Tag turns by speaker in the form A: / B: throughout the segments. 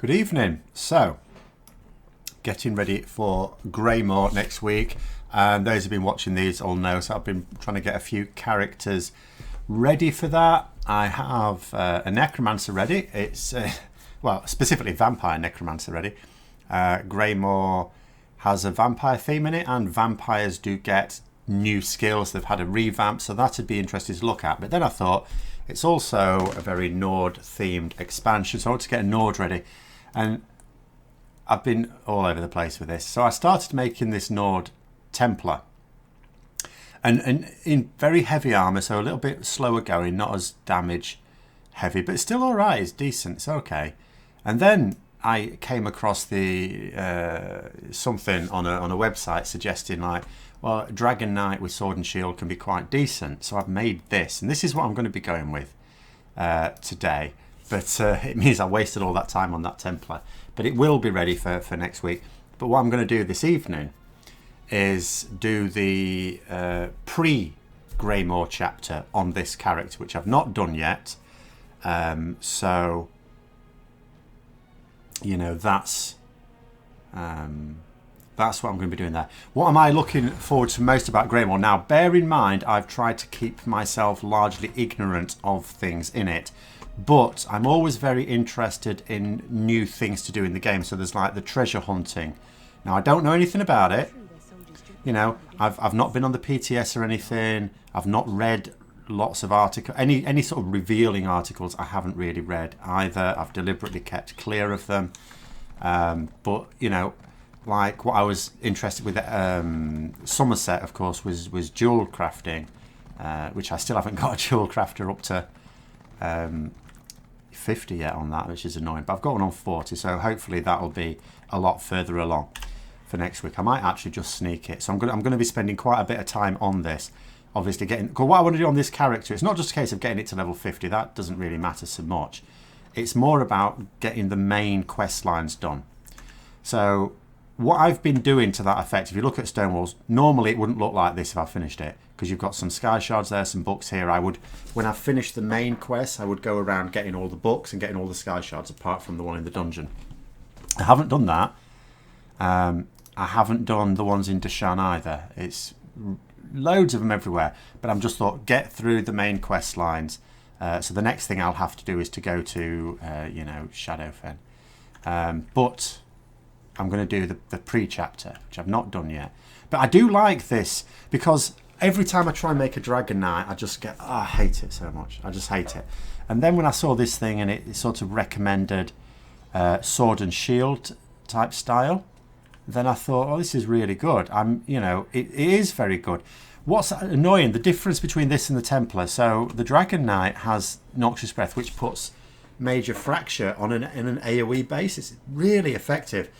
A: Good evening. So, getting ready for Greymoor next week. And those who've been watching these all know, so I've been trying to get a few characters ready for that. I have a necromancer ready. It's, well, specifically vampire necromancer ready. Greymoor has a vampire theme in it, and vampires do get new skills. They've had a revamp, so that'd be interesting to look at. But then I thought it's also a very Nord themed expansion, so I want to get a Nord ready. And I've been all over the place with this. So I started making this Nord Templar. And in very heavy armour, so a little bit slower going, not as damage heavy, but it's still alright, it's decent, it's okay. And then I came across the something on a website suggesting like, well, Dragonknight with sword and shield can be quite decent. So I've made this, and this is what I'm going to be going with today. But it means I wasted all that time on that Templar. But it will be ready for next week. But what I'm going to do this evening is do the pre-Greymoor chapter on this character, which I've not done yet. So, you know, that's what I'm going to be doing there. What am I looking forward to most about Greymoor? Now, bear in mind, I've tried to keep myself largely ignorant of things in it. But I'm always very interested in new things to do in the game. So there's like the treasure hunting. Now, I don't know anything about it. You know, I've not been on the PTS or anything. I've not read lots of articles. Any sort of revealing articles I haven't really read either. I've deliberately kept clear of them. But, you know, like what I was interested with Somerset, of course, was jewel crafting, which I still haven't got a jewel crafter up to 50 yet on that, which is annoying. But I've got one on 40, so hopefully that'll be a lot further along for next week. I might actually just sneak it. So I'm going to be spending quite a bit of time on this. Obviously, what I want to do on this character, it's not just a case of getting it to level 50. That doesn't really matter so much. It's more about getting the main quest lines done. So what I've been doing to that effect, if you look at Stonewalls, normally it wouldn't look like this if I finished it, because you've got some sky shards there, some books here. When I finished the main quest, I would go around getting all the books and getting all the sky shards apart from the one in the dungeon. I haven't done that. I haven't done the ones in Deshan either. It's loads of them everywhere, but I'm just thought, get through the main quest lines. So the next thing I'll have to do is to go to, Shadowfen. But I'm going to do the pre-chapter, which I've not done yet. But I do like this, because every time I try and make a Dragonknight, I just get, I hate it so much. I just hate it. And then when I saw this thing and it sort of recommended sword and shield type style, then I thought, oh, this is really good. It is very good. What's annoying, the difference between this and the Templar. So the Dragonknight has Noxious Breath, which puts major fracture on an AoE basis. It's really effective.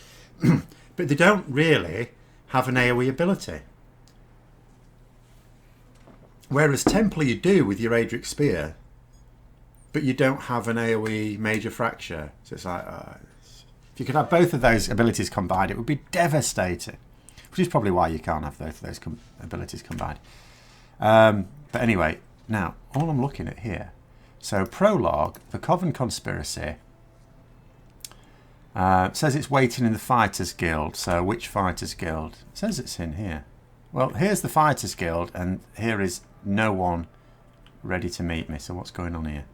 A: But they don't really have an AoE ability. Whereas Templar you do with your Adric Spear, but you don't have an AoE major fracture. So it's like, if you could have both of those abilities combined, it would be devastating. Which is probably why you can't have both of those abilities combined. But anyway, now, all I'm looking at here. So, prologue, the Coven Conspiracy. Says it's waiting in the Fighters Guild. So, which Fighters Guild? It says it's in here. Well, here's the Fighters Guild, and here is no one ready to meet me. So, what's going on here?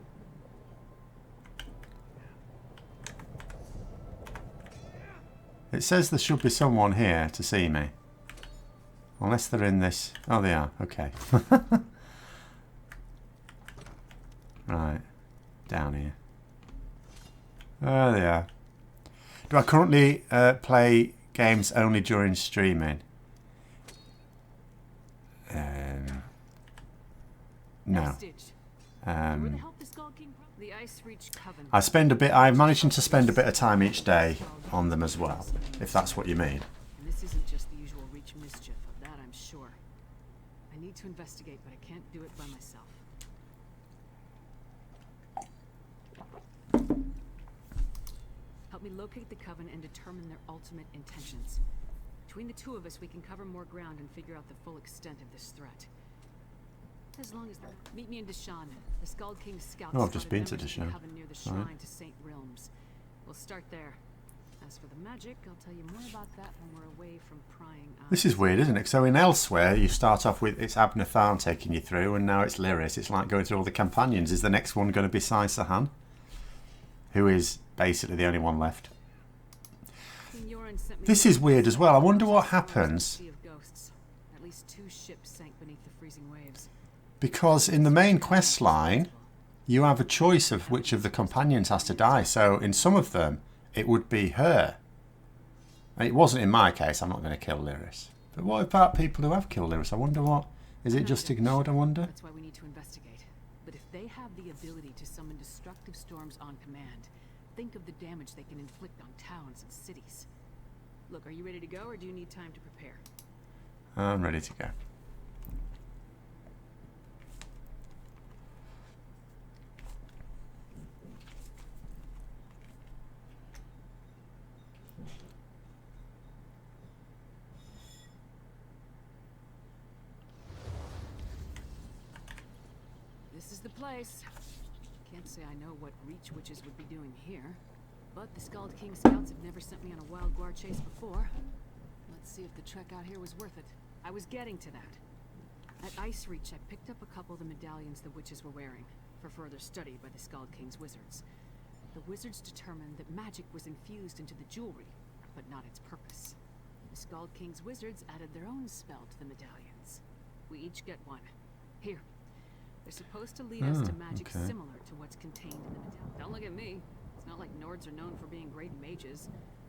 A: It says there should be someone here to see me. Unless they're in this... Oh, they are. Okay. Right. Down here. There they are. Do I currently play games only during streaming? No. I'm managing to spend a bit of time each day on them as well, if that's what you mean.
B: This isn't just the usual reach mischief, of that I'm sure. I need to investigate, but I can't do it by myself. Help me locate the Coven and determine their ultimate intentions. Between the two of us, we can cover more ground and figure out the full extent of this threat. As long as meet me in Deshan. The Skald King's scouts.
A: Oh, I've just been to Deshan.
B: Near the shrine to Saint Realms. We'll start there. As for the magic, I'll tell you more about that when we're away from prying eyes.
A: This is weird, isn't it? So in Elsewhere, you start off with it's Abnathan taking you through, and now it's Lyris. It's like going through all the companions. Is the next one going to be Sai Sahan? Who is basically the only one left. This is weird as well. I wonder what happens.
B: At least 2 ships sank beneath the freezing waves.
A: Because in the main quest line, you have a choice of which of the companions has to die. So in some of them, it would be her. It wasn't in my case. I'm not going to kill Lyris. But what about people who have killed Lyris? I wonder what... Is it just ignored, I wonder?
B: That's why we need to investigate. But if they have the ability to summon destructive storms on command, think of the damage they can inflict on towns and cities. Look, are you ready to go, or do you need time to prepare?
A: I'm ready to go.
B: This is the place. Can't say I know what Reach Witches would be doing here, but the Skald King scouts have never sent me on a wild guar chase before. Let's see if the trek out here was worth it. I was getting to that. At Ice Reach, I picked up a couple of the medallions the witches were wearing, for further study by the Skald King's wizards. The wizards determined that magic was infused into the jewelry, but not its purpose. The Skald King's wizards added their own spell to the medallions. We each get one. Here. They're supposed to lead us to magic similar to what's contained in the medallion. Don't look at me. It's not like Nords are known for being great mages.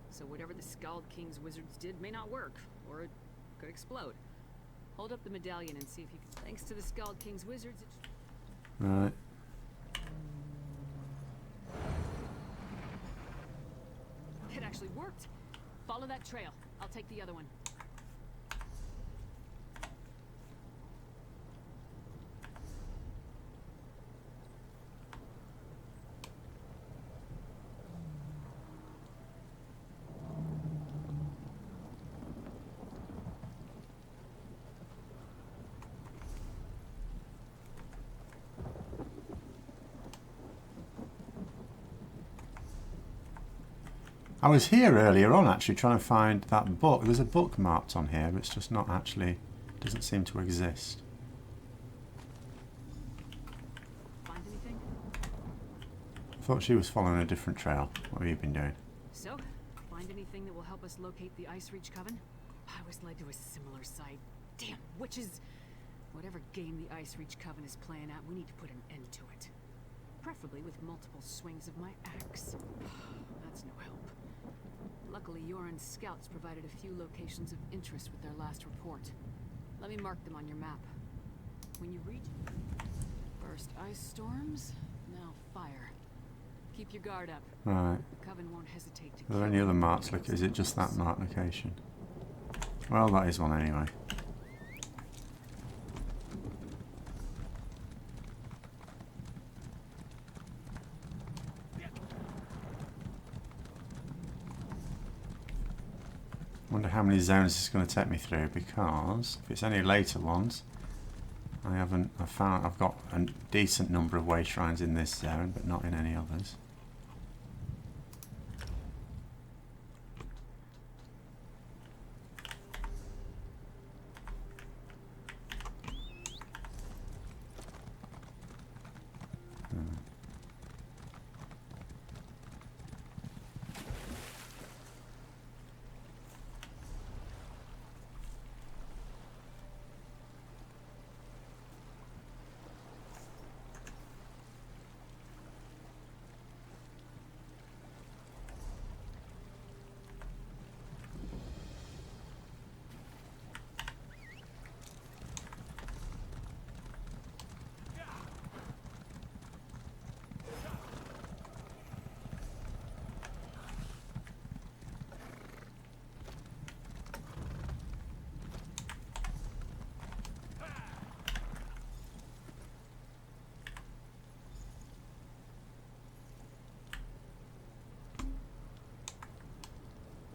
B: So whatever the Skald King's wizards did may not work, or it could explode. Hold up the medallion and see if you can... Thanks to the Skald King's wizards,
A: Right.
B: it actually worked. Follow that trail. I'll take the other one.
A: I was here earlier on actually trying to find that book. There's a book marked on here, but it's just not actually, doesn't seem to exist.
B: Find anything?
A: I thought she was following a different trail. What have you been doing?
B: So, find anything that will help us locate the Ice Reach Coven? I was led to a similar site. Damn witches! Whatever game the Ice Reach Coven is playing at, we need to put an end to it. Preferably with multiple swings of my axe. That's no help. Luckily, Yoren's scouts provided a few locations of interest with their last report. Let me mark them on your map. When you reach... First ice storms, now fire. Keep your guard up.
A: Right.
B: The Coven won't hesitate to...
A: Are there any other marks? Is it just that mark location? Well, that is one anyway. Wonder how many zones it's going to take me through, because if it's any later ones, I've got a decent number of way shrines in this zone, but not in any others.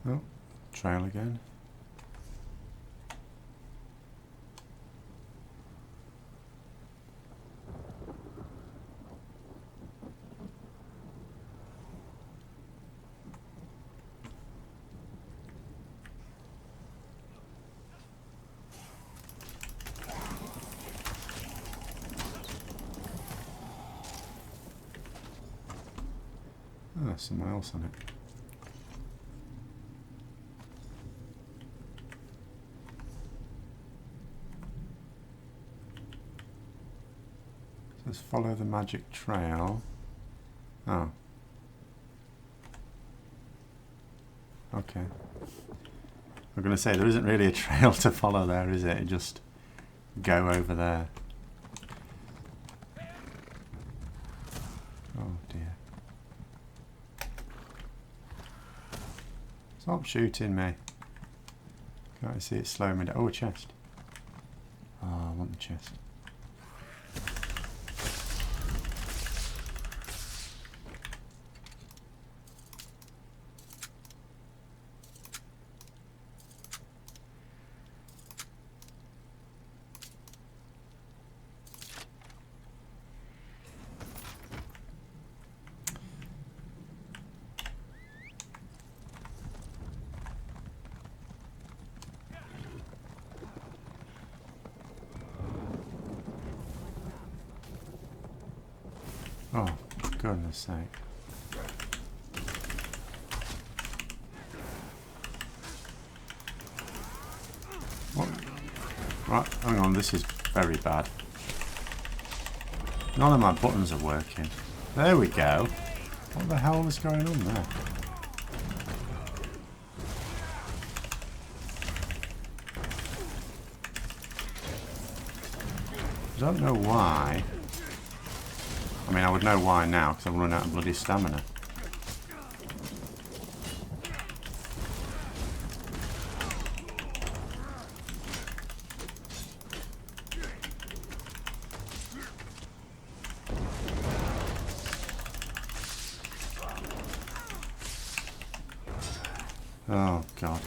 A: Oh, trail again. there's someone else on it. Let's follow the magic trail. Oh. Okay. I'm going to say there isn't really a trail to follow there, is it? You just go over there. Oh dear. Stop shooting me. Can't see it slowing me down. Oh, a chest. Oh, I want the chest. Oh, goodness sake. What? Right, hang on, this is very bad. None of my buttons are working. There we go. What the hell is going on there? I don't know why. I mean, I would know why now, because I've run out of bloody stamina. Oh, God.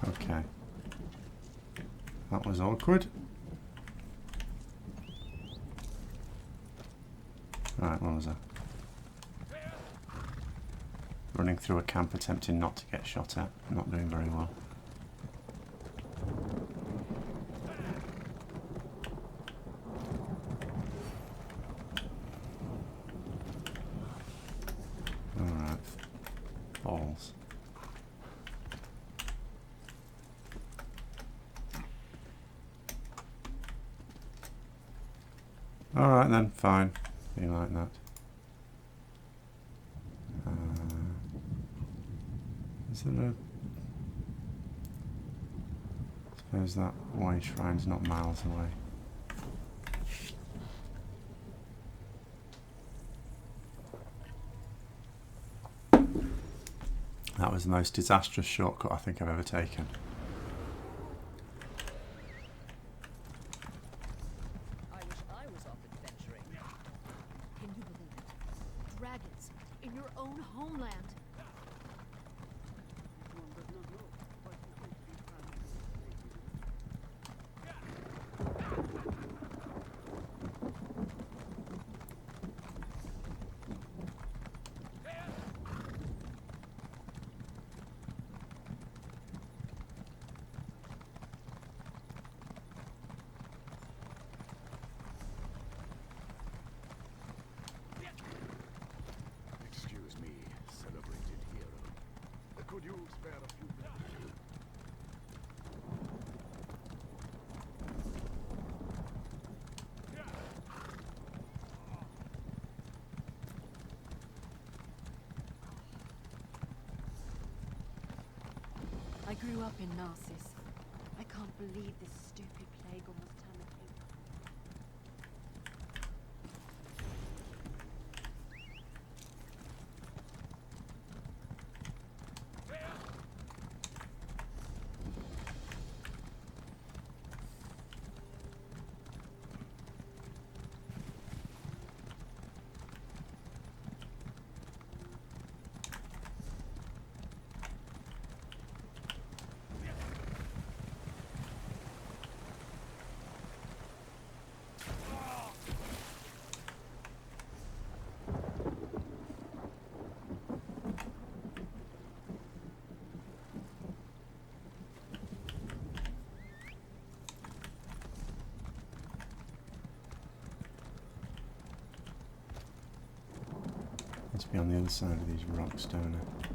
A: Okay. That was awkward. Right, what was that? Running through a camp attempting not to get shot at. Not doing very well. Alright. Balls. Alright then, fine. Be like that. Is there a... I suppose that white shrine's not miles away. That was the most disastrous shortcut I think I've ever taken.
B: I wish I was off adventuring. Can you believe it? Dragons in your own homeland.
C: Excuse me, celebrated hero. Could you spare a few minutes?
B: I grew up in Narcissus. I can't believe this stupid plague almost turned the king.
A: Must be on the other side of these rocks, don't it?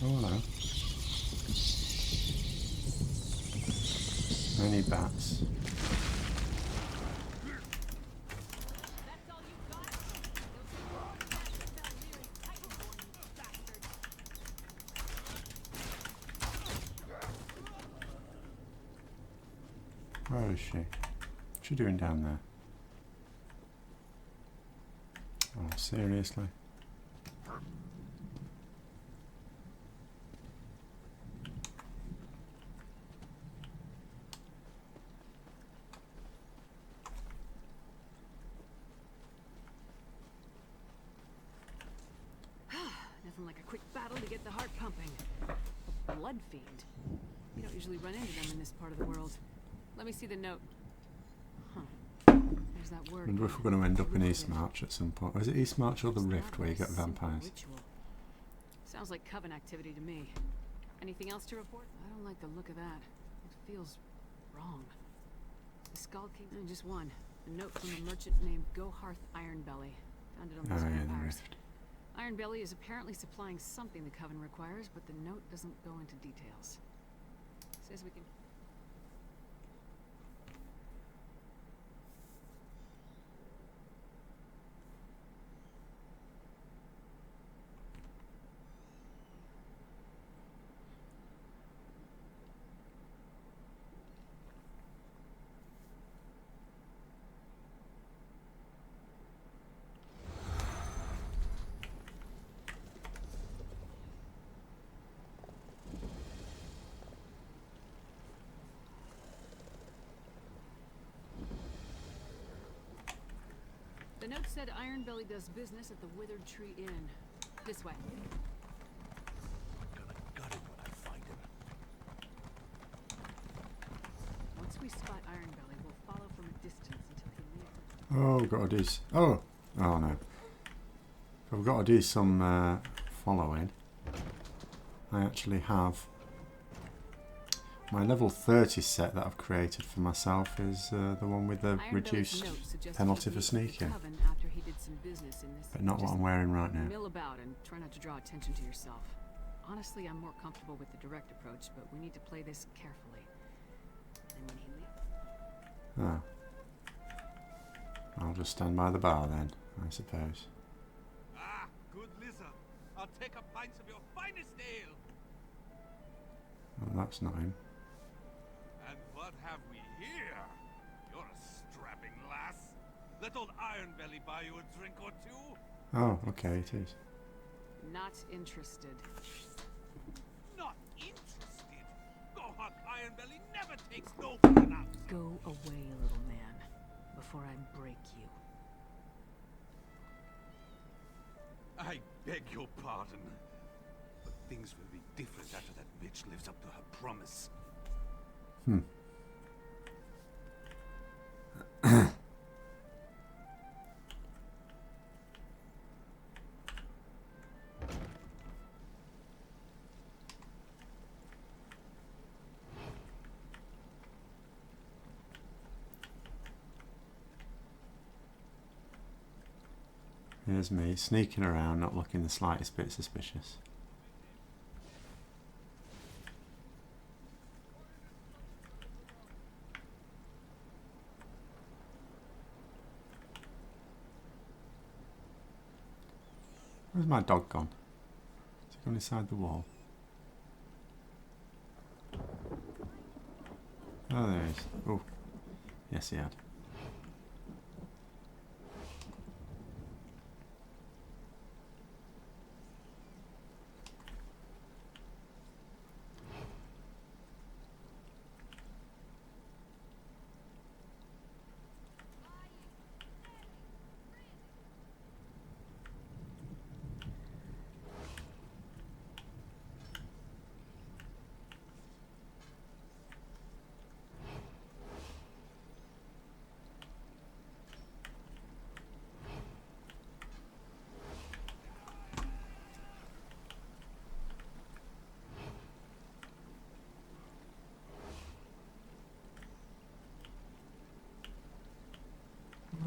A: Oh, hello. Many bats. Where is she? What's she doing down there? Oh, seriously?
B: Nothing like a quick battle to get the heart pumping. A blood fiend. You don't usually run into them in this part of the world. Let me see the note. Huh. There's that word.
A: I wonder if we're going to end up in Eastmarch at some point. Or is it Eastmarch or the Rift where you get vampires?
B: Ritual. Sounds like Coven activity to me. Anything else to report? I don't like the look of that. It feels wrong. The Skald King, just one. A note from a merchant named Goharth Ironbelly. Found it on
A: Oh
B: these
A: yeah, the
B: vampires.
A: Rift.
B: Ironbelly is apparently supplying something the Coven requires, but the note doesn't go into details. Says we can... The note said Ironbelly does business at the Withered Tree Inn. This way.
C: I'm gonna gut it when I find him.
B: Once we spot Ironbelly, we'll follow from a distance until he leaves.
A: Oh, got to do. Oh no. I've got to do some following. I actually have my level 30 set that I've created for myself is the one with the reduced penalty for sneaking. But not what I'm wearing right now.
B: Mill about and try not to draw attention to yourself. Honestly, I'm more comfortable with the direct approach, but we need to play this carefully. And when he leaves...
A: Oh. I'll just stand by the bar then, I suppose.
C: Ah, good lizard. I'll take a pint of your finest ale.
A: Well, that's not him.
C: And what have we here? You're a strapping lass. Let old Ironbelly buy you a drink or two.
A: Oh, okay, it is.
B: Not interested.
C: Not interested. Goharth Ironbelly never takes no for an answer.
B: Go away, little man, before I break you.
C: I beg your pardon. But things will be different after that bitch lives up to her promise.
A: Here's me, sneaking around, not looking the slightest bit suspicious. Where's my dog gone? Has he gone inside the wall? Oh, there he is. Oh, yes he had.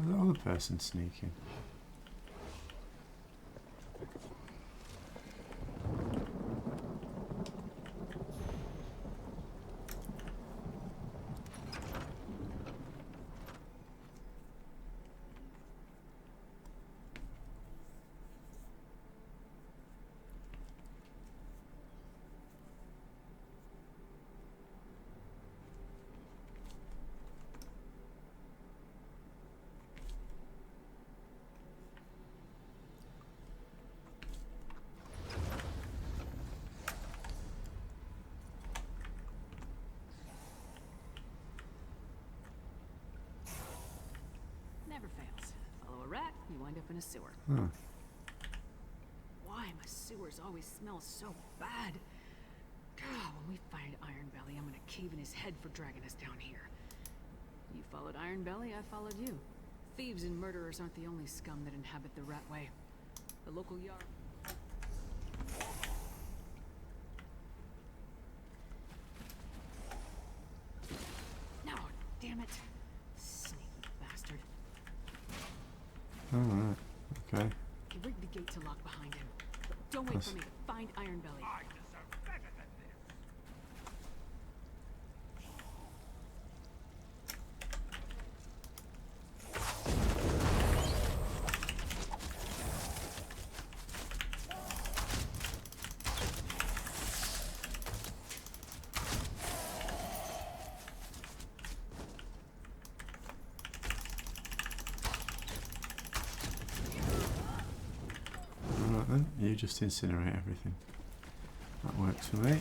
A: The other person sneaking.
B: Never fails. Follow a rat, you wind up in a sewer.
A: Oh.
B: Why my sewers always smell so bad? God, when we find Iron Belly, I'm gonna cave in his head for dragging us down here. You followed Iron Belly, I followed you. Thieves and murderers aren't the only scum that inhabit the Ratway. The local yard. No, damn it. Sneaky bastard.
A: Alright, okay.
B: He rigged the gate to lock behind him. But don't wait for me. Find Iron Belly.
C: I deserve better than this.
A: Alright then, you just incinerate everything. That works for me.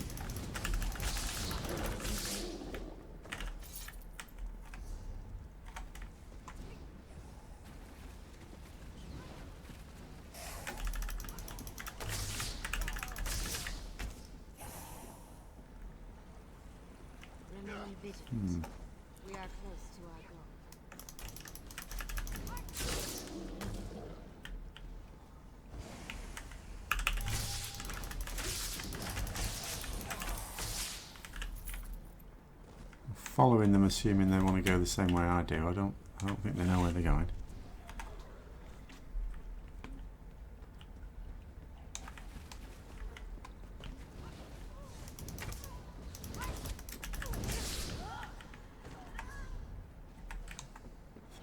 D: Remain vigilant. We are close to our goal.
A: Following them, assuming they want to go the same way I do. I don't think they know where they're going.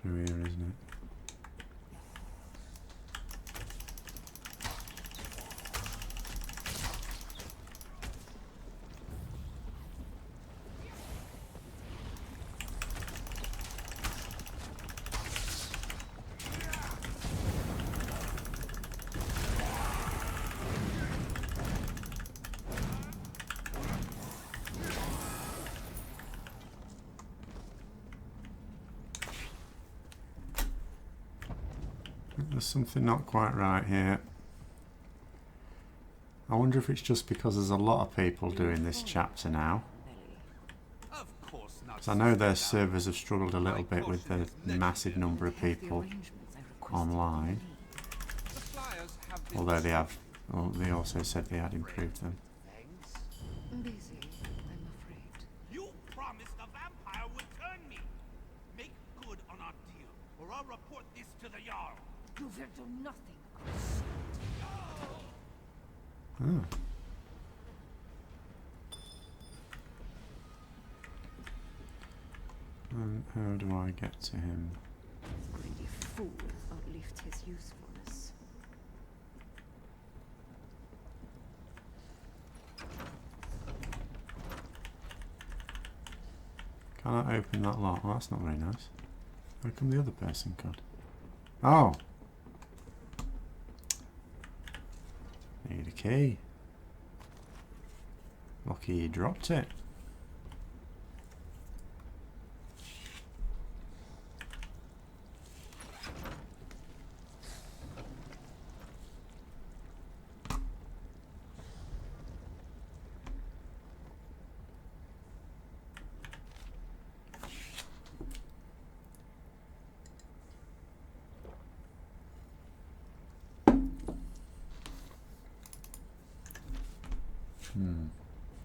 A: Through here, isn't it? There's something not quite right here. I wonder if it's just because there's a lot of people doing this chapter now.
C: Of course not.
A: 'Cause I know their servers have struggled a little bit with the massive number of people online.
C: The flyers have been
A: Although they have, well, they also said they had improved them.
C: Thanks.
D: Busy, I'm afraid.
C: You promised the vampire would turn me. Make good on our deal, or I'll report this to the Jarl.
D: You will do nothing,
A: Oh. And how do I get to him?
B: Greedy fool outlived his usefulness.
A: Can I open that lock? Well, that's not very nice. How come the other person could? Oh! Need a key. Lucky he dropped it.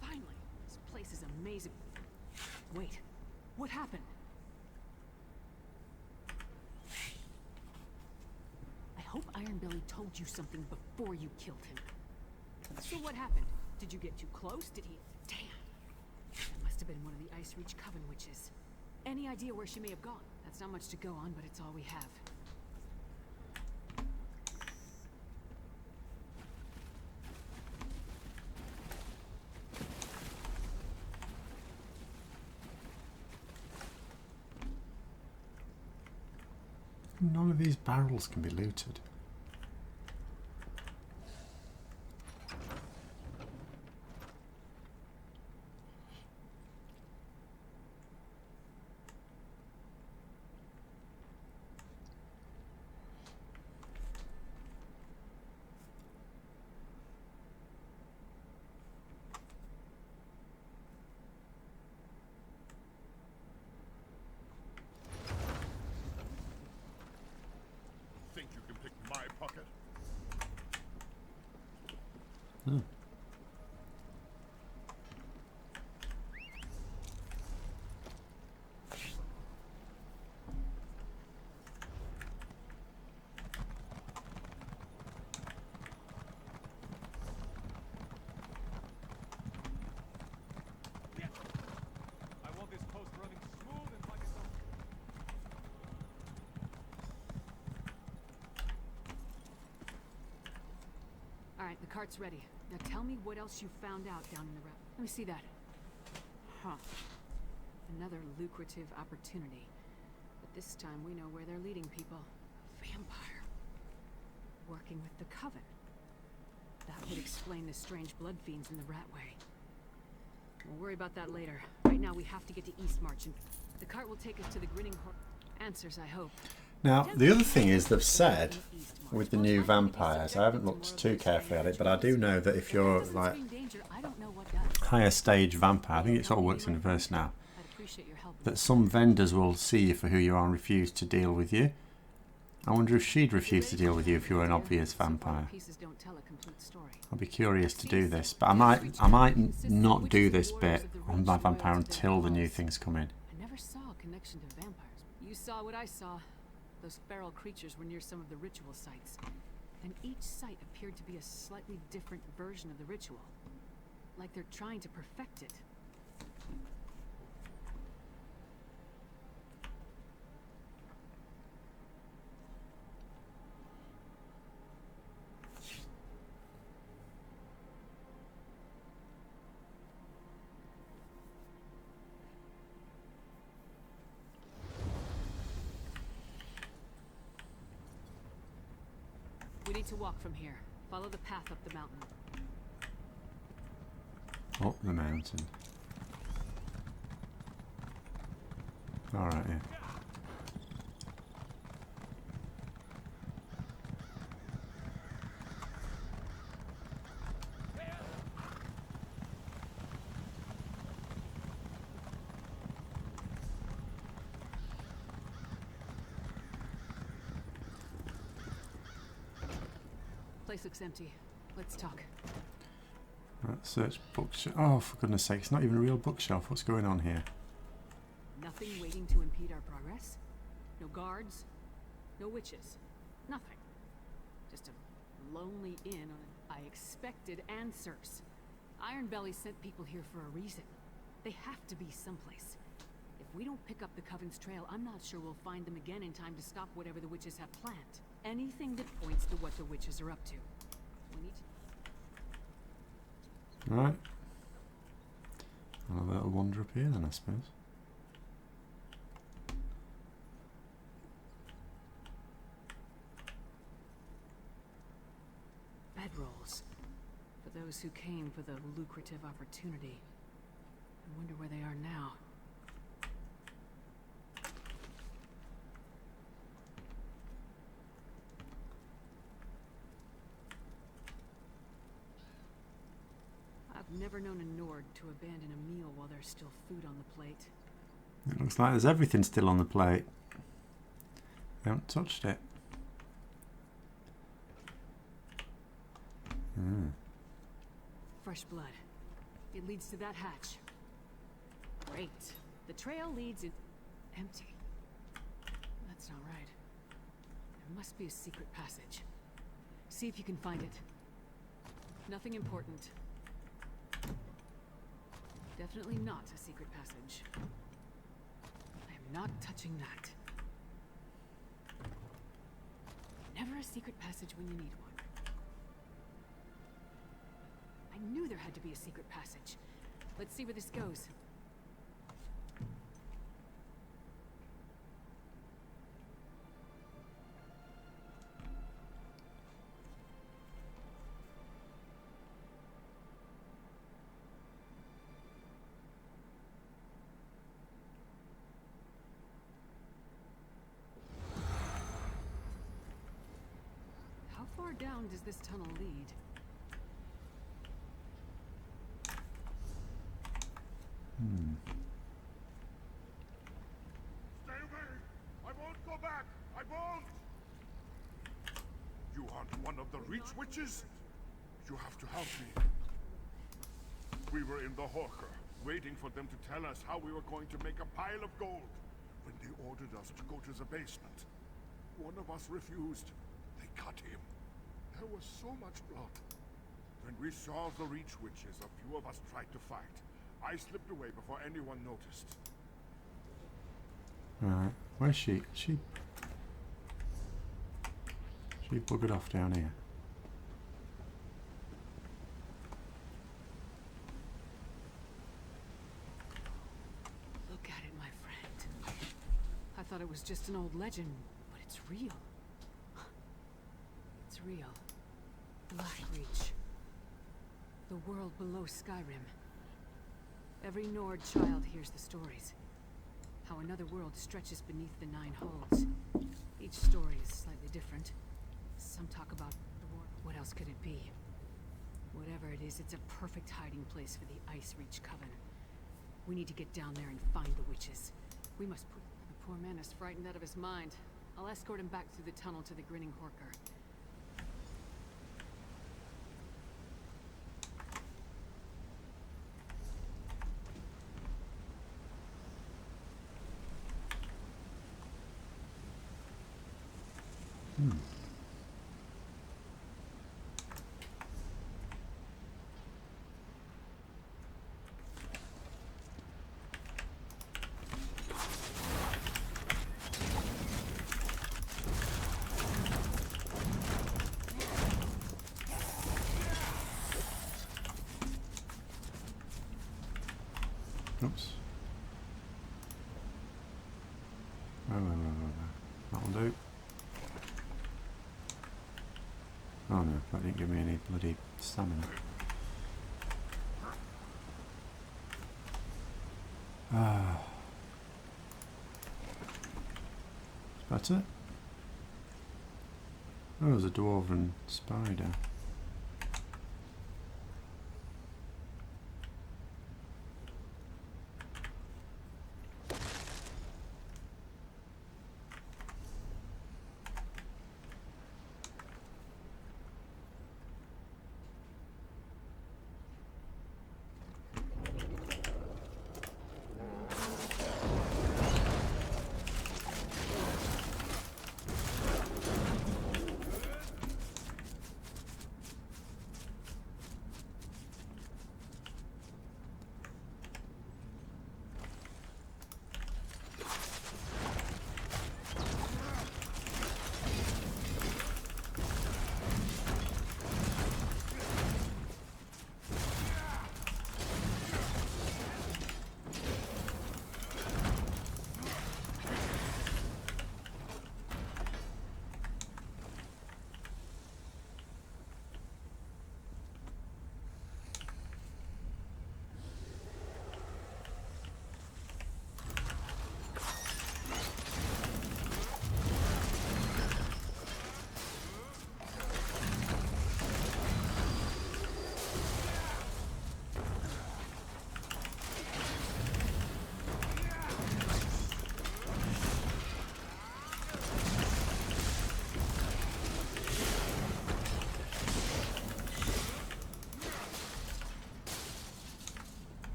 B: Finally, this place is amazing. Wait, what happened? I hope Ironbelly told you something before you killed him. So what happened? Did you get too close? Did he... Damn. That must have been one of the Ice Reach Coven witches. Any idea where she may have gone? That's not much to go on, but it's all we have.
A: None of these barrels can be looted.
E: Think you can pick my pocket?
C: I want this post running smooth and like it's on.
B: Alright, the cart's ready. Now tell me what else you found out down in the route. Let me see that. Huh. Another lucrative opportunity. But this time we know where they're leading people. A vampire. Working with the Coven. That would explain the strange blood fiends in the Ratway. We'll worry about that later. Right now we have to get to Eastmarch and the cart will take us to the Grinning Hor- Answers, I hope.
A: Now, the other thing is they've said with the new vampires, I haven't looked too carefully at it, but I do know that if you're like higher stage vampire, I think it sort of works in reverse now, that some vendors will see you for who you are and refuse to deal with you. I wonder if she'd refuse to deal with you if you were an obvious vampire. I'll be curious to do this, but I might not do this bit on my vampire until the new things come in.
B: I never saw a connection to vampires. You saw what I saw. Those feral creatures were near some of the ritual sites. And each site appeared to be a slightly different version of the ritual. Like they're trying to perfect it. We need to walk from here. Follow the path up the mountain.
A: Up the mountain. Alright, yeah.
B: Place looks empty. Let's talk.
A: Right, search bookshelf. Oh, for goodness sake, it's not even a real bookshelf. What's going on here?
B: Nothing waiting to impede our progress? No guards? No witches? Nothing. Just a lonely inn on an I expected answers. Ironbelly sent people here for a reason. They have to be someplace. If we don't pick up the Coven's trail, I'm not sure we'll find them again in time to stop whatever the witches have planned. Anything that points to what the witches are up to. We need to...
A: Right. Another little wander up here then, I suppose.
B: Bedrolls. For those who came for the lucrative opportunity. I wonder where they are now. I've never known a Nord to abandon a meal while there's still food on the plate.
A: It looks like there's everything still on the plate. They haven't touched it.
B: Fresh blood. It leads to that hatch. Great. The trail leads in... empty. That's not right. There must be a secret passage. See if you can find it. Nothing important. Definitely not a secret passage. I am not touching that. Never a secret passage when you need one. I knew there had to be a secret passage. Let's see where this goes. How far down does this tunnel lead?
E: Stay away! I won't go back! I won't! You aren't one of the Reach Witches? You have to help me. We were in the Hawker, waiting for them to tell us how we were going to make a pile of gold. When they ordered us to go to the basement, one of us refused. They cut him. There was so much blood. When we saw the Reach Witches, a few of us tried to fight. I slipped away before anyone noticed.
A: Right. Where's she? She buggered off down here.
B: Look at it, my friend. I thought it was just an old legend, but it's real. It's real. Black Reach. The world below Skyrim. Every Nord child hears the stories. How another world stretches beneath the Nine Holds. Each story is slightly different. Some talk about the war. What else could it be? Whatever it is, it's a perfect hiding place for the Ice Reach Coven. We need to get down there and find the witches. We must put... The poor man is frightened out of his mind. I'll escort him back through the tunnel to the Grinning Horker.
A: Oops. That'll do. Oh no, that didn't give me any bloody stamina. That's it. Oh, there's a Dwarven spider.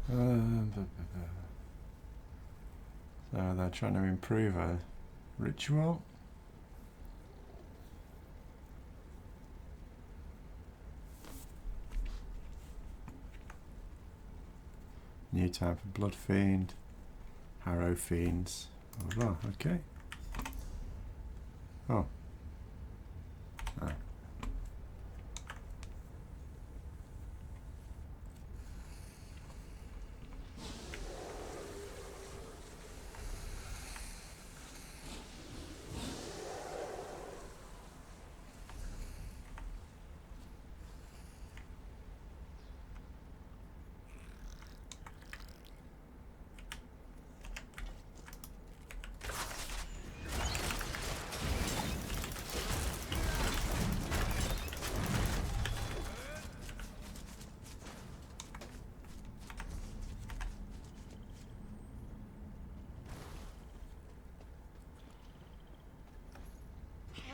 A: So they're trying to improve a ritual. New type of blood fiend. Harrow fiends. Oh, okay. Oh. Ah.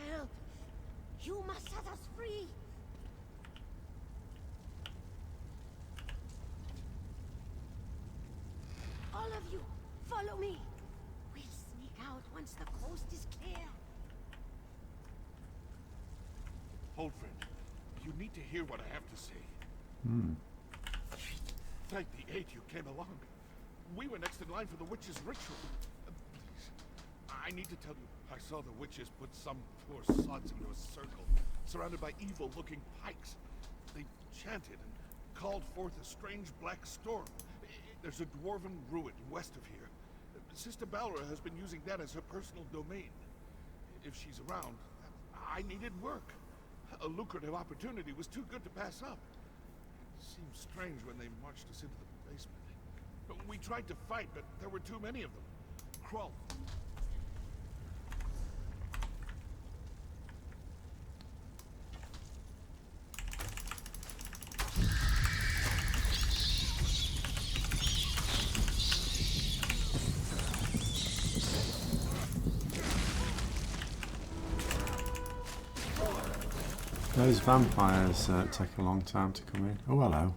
D: Help! You must set us free! All of you, follow me! We'll sneak out once the coast is clear.
E: Hold, friend. You need to hear what I have to say. Thank the 8 you came along. We were next in line for the witch's ritual. Please. I need to tell you, I saw the witches put some poor sods into a circle, surrounded by evil-looking pikes. They chanted and called forth a strange black storm. There's a dwarven ruin west of here. Sister Balra has been using that as her personal domain. If she's around, I needed work. A lucrative opportunity was too good to pass up. It seemed strange when they marched us into the basement. We tried to fight, but there were too many of them. Crawl.
A: Those vampires take a long time to come in. Oh, hello.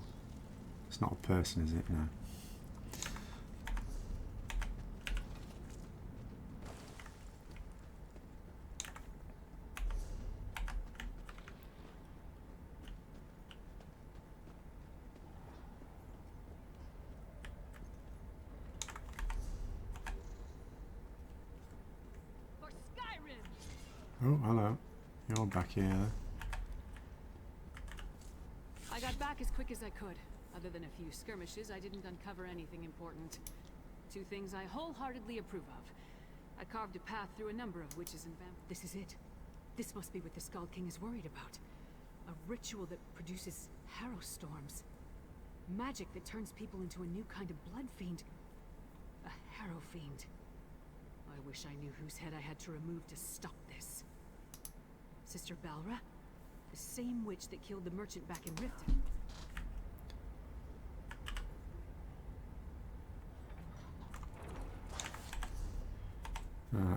A: It's not a person, is it? No.
B: For Skyrim!
A: Oh, hello. You're back here then.
B: I got back as quick as I could. Other than a few skirmishes, I didn't uncover anything important. 2 things I wholeheartedly approve of. I carved a path through a number of witches and vampires. This is it. This must be what the Skald King is worried about. A ritual that produces harrow storms. Magic that turns people into a new kind of blood fiend. A harrow fiend. I wish I knew whose head I had to remove to stop this. Sister Balra? The same witch that killed the merchant back in Riften.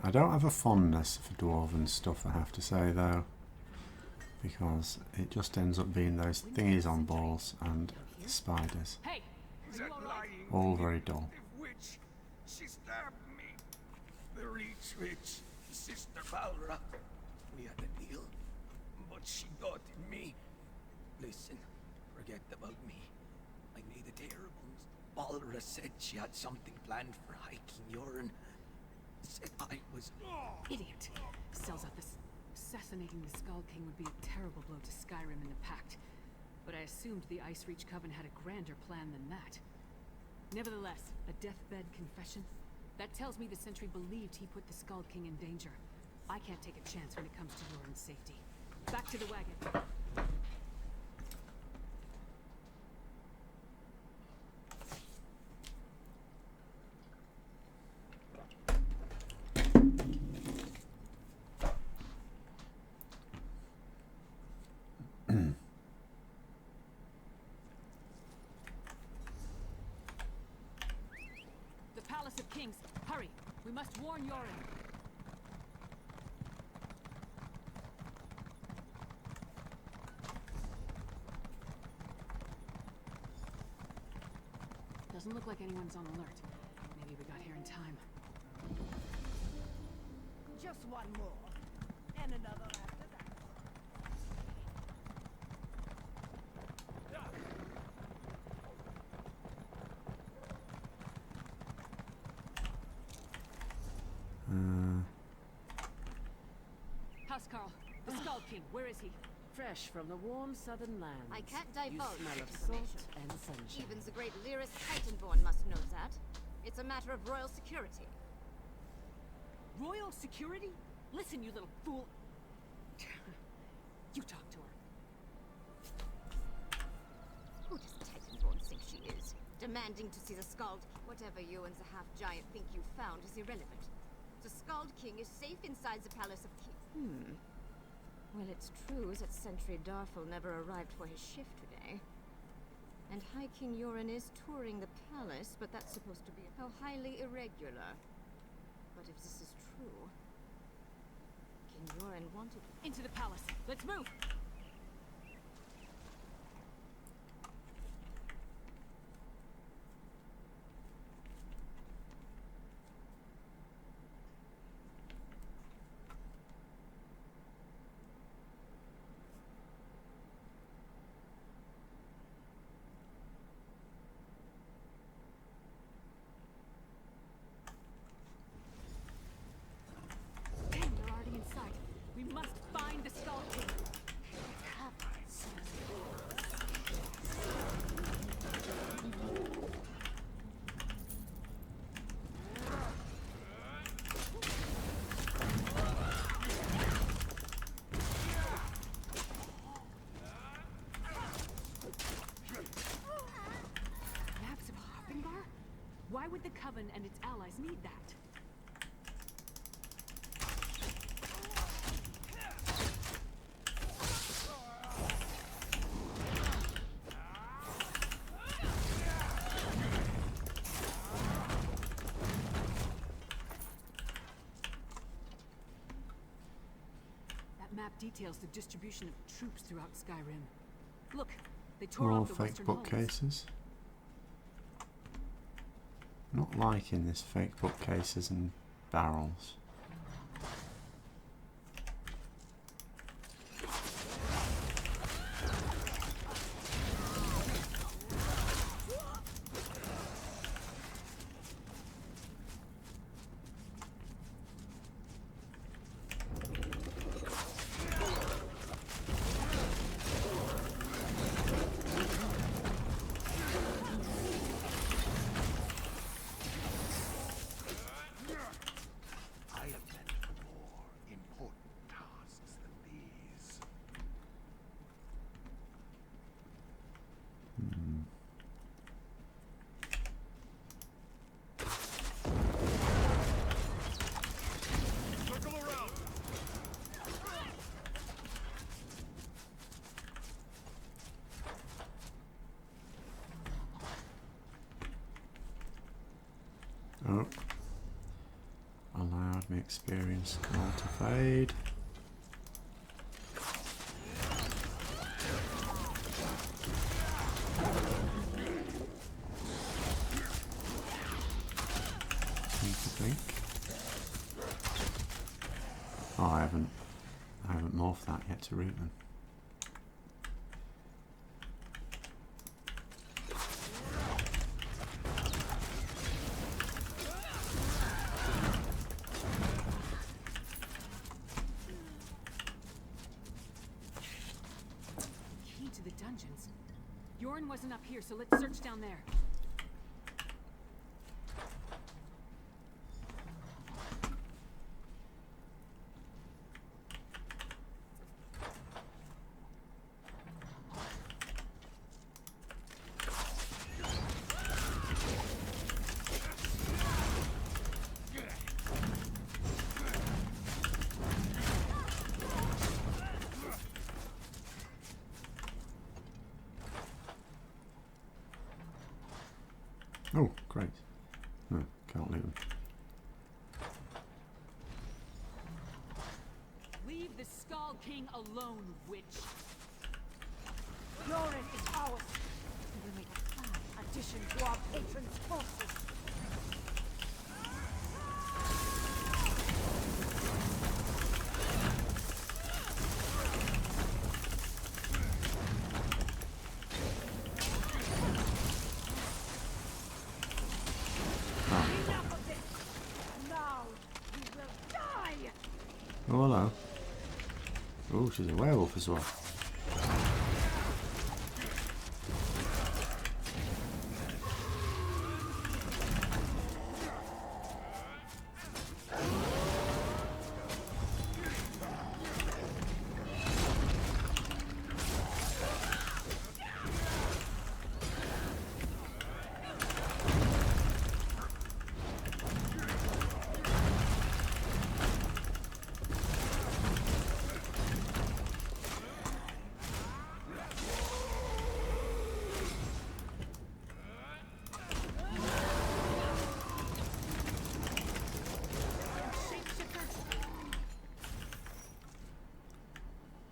A: I don't have a fondness for dwarven stuff, I have to say, though, because it just ends up being those thingies on balls and the spiders.
B: Hey! Are you all right?
A: All very dull.
C: Witch, she stabbed me. The Reach Witch, Sister Balra. We had a deal, but she got in me. Listen, forget about me. I made a terrible mistake. Balra said she had something planned for hiking Yoren. Said I was...
B: Idiot. Sells out this. Assassinating the Skald King would be a terrible blow to Skyrim and the Pact. But I assumed the Ice Reach Coven had a grander plan than that. Nevertheless, a deathbed confession? That tells me the Sentry believed he put the Skald King in danger. I can't take a chance when it comes to Yoren's safety. Back to the wagon. The Palace of Kings. Hurry! We must warn Yoren. Doesn't look like anyone's on alert. Maybe we got here in time.
D: Just one more. And another after that.
B: Huskarl, the Skald King, where is he?
F: Fresh from the warm southern lands.
D: I can't
F: You
D: divulge
F: smell
D: that
F: of salt
D: information.
F: and sunshine.
D: Even the great lyrist Titanborn must know that. It's a matter of royal security.
B: Royal security? Listen, you little fool. You talk to her.
D: Who does Titanborn think she is? Demanding to see the Skald. Whatever you and the half-giant think you found is irrelevant. The Skald King is safe inside the Palace of King. Well, it's true that Sentry Darfel never arrived for his shift today. And High King Yoren is touring the palace, but that's supposed to be how highly irregular. But if this is true, King Yoren wanted...
B: Into the palace. Let's move! They're already inside. We must find the Skald King. Maps of Harpengar? Why would the Coven and its allies need that? That map details the distribution of troops throughout Skyrim. Look, they tore
A: More
B: off the
A: fake
B: western walls.
A: bookcases. Not liking this fake bookcases and barrels.
E: I have meant for more important tasks than these. Circle around!
A: Oh. Allowed me experience all to fade. Need to think. Oh, I haven't morphed that yet to root them.
B: Key to the dungeons. Yoren wasn't up here, so let's search down there.
A: Oh, great. No, can't leave them.
B: Leave the Skald King alone, witch.
D: Yoren is ours. We will make a plan
F: addition to our patron's forces. Enough of this! Now you will die!
A: Oh, hello. Oh, she's a werewolf as well.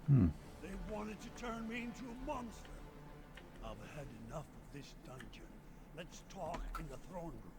C: They wanted to turn me into a monster. I've had enough of this dungeon. Let's talk in the throne room.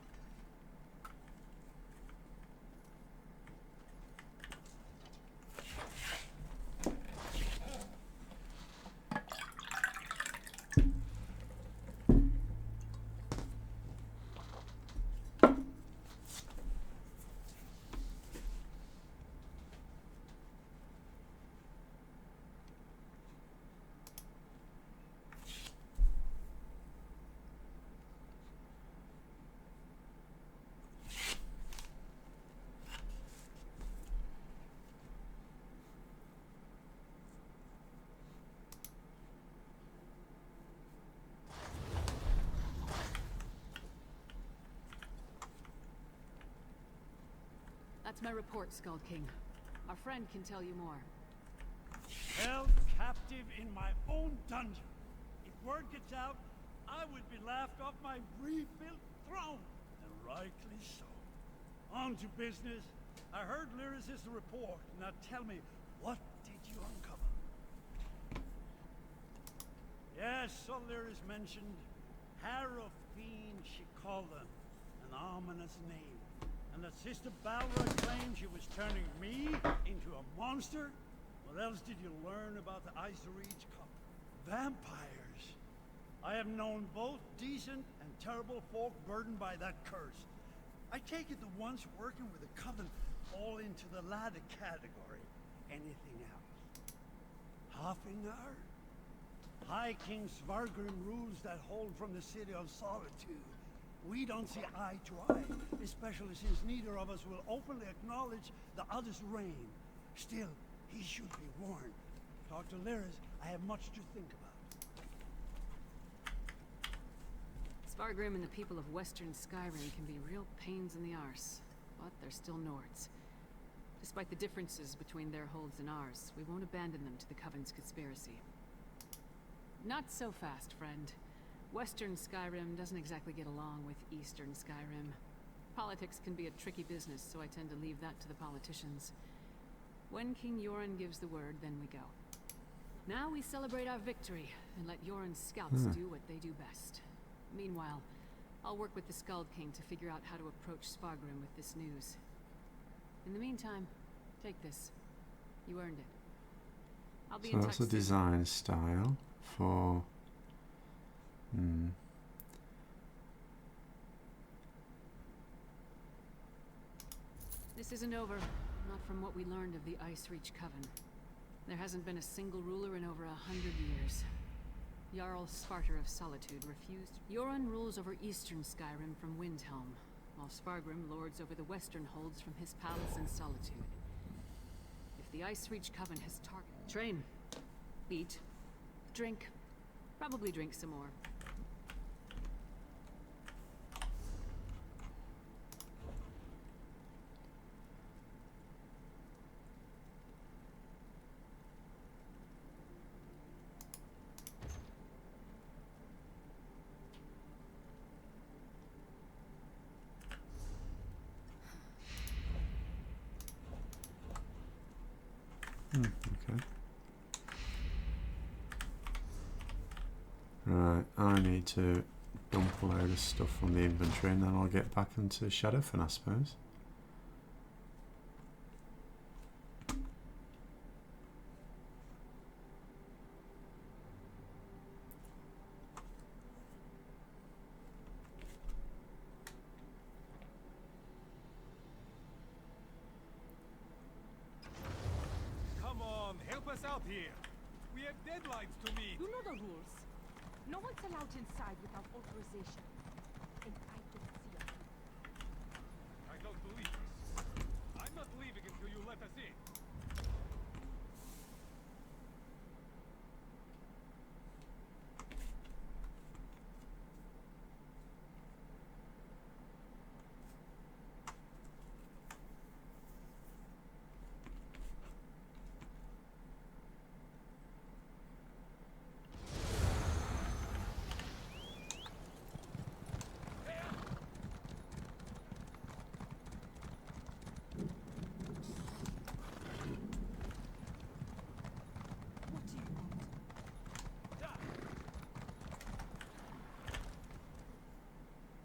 B: That's my report, Skald King. Our friend can tell you more.
C: Held captive in my own dungeon. If word gets out, I would be laughed off my rebuilt throne. And rightly so. On to business. I heard Lyris' report. Now tell me, what did you uncover? Yes, so Lyris mentioned Harrow Fiend, she called them. An ominous name. And that Sister Balra claimed she was turning me into a monster? What else did you learn about the Ice Reach Cup? Vampires. I have known both decent and terrible folk burdened by that curse. I take it the ones working with the Coven fall into the latter category. Anything else? Hoffingar? High King Svargrim rules that hold from the City of Solitude. We don't see eye to eye, especially since neither of us will openly acknowledge the other's reign. Still, he should be warned. Talk to Lyris. I have much to think about.
B: Svargrim and the people of Western Skyrim can be real pains in the arse, but they're still Nords. Despite the differences between their holds and ours, we won't abandon them to the Coven's conspiracy. Not so fast, friend. Western Skyrim doesn't exactly get along with Eastern Skyrim. Politics can be a tricky business, so I tend to leave that to the politicians. When King Yoren gives the word, then we go. Now we celebrate our victory, and let Yoren's scouts do what they do best. Meanwhile, I'll work with the Skald King to figure out how to approach Svargrim with this news. In the meantime, take this. You earned it. I'll be in
A: So
B: touch
A: that's the
B: soon.
A: design style for...
B: This isn't over, not from what we learned of the Ice Reach Coven. There hasn't been a single ruler in over 100 years. Jarl Svarter of Solitude refused. Yoren rules over Eastern Skyrim from Windhelm, while Svargrim lords over the Western holds from his palace in Solitude. If the Ice Reach Coven has targeted... Train. Eat. Drink. Probably drink some more.
A: Okay. Right, I need to dump a load of stuff from the inventory and then I'll get back into Shadowfen, I suppose.
G: Come on, help us out here. We have deadlines to meet.
F: You know the rules. No one's allowed inside without authorization. And I don't see a
G: I don't believe this. I'm not leaving until you let us in.
F: What do you want?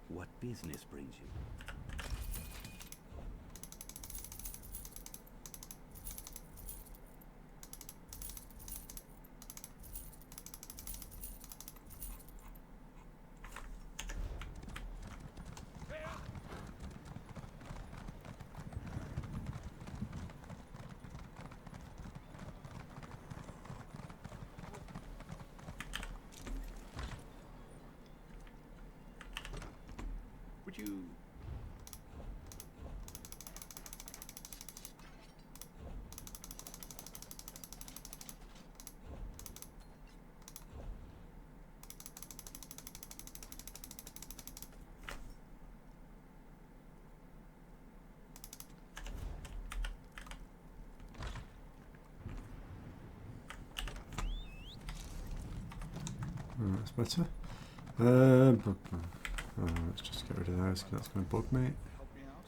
H: What business brings you? Would you...
A: That's better. Let's just get rid of those because that's going to bug me.
I: Help me out.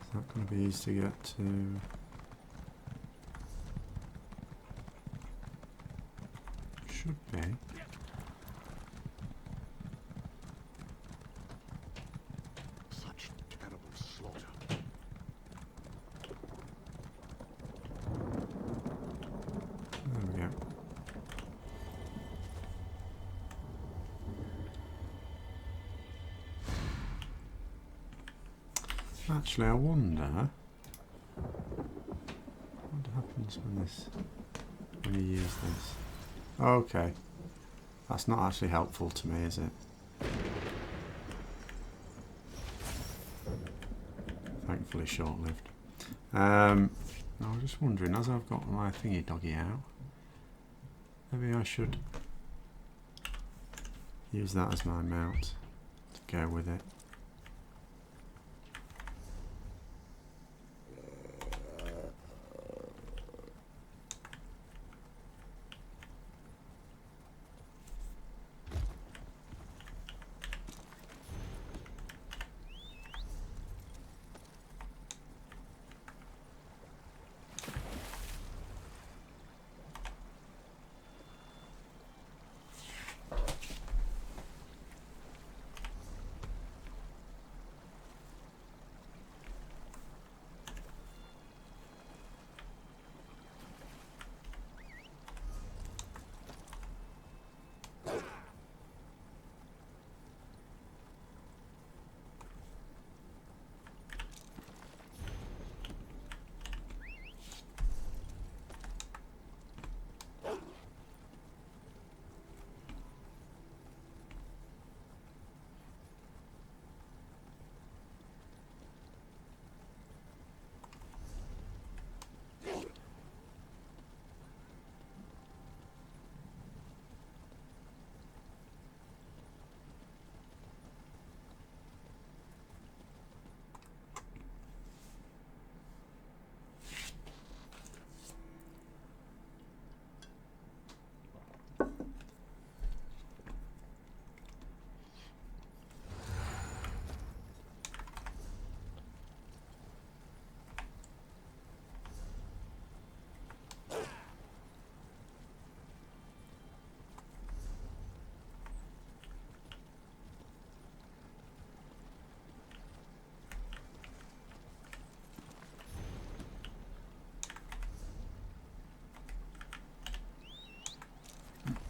A: Is that going to be easy to get to? Should be.
E: Such terrible slaughter.
A: There we go. Actually, I wonder what happens when you use this. Okay, that's not actually helpful to me, is it? Thankfully, short-lived. I was just wondering, as I've got my thingy doggy out, maybe I should use that as my mount to go with it.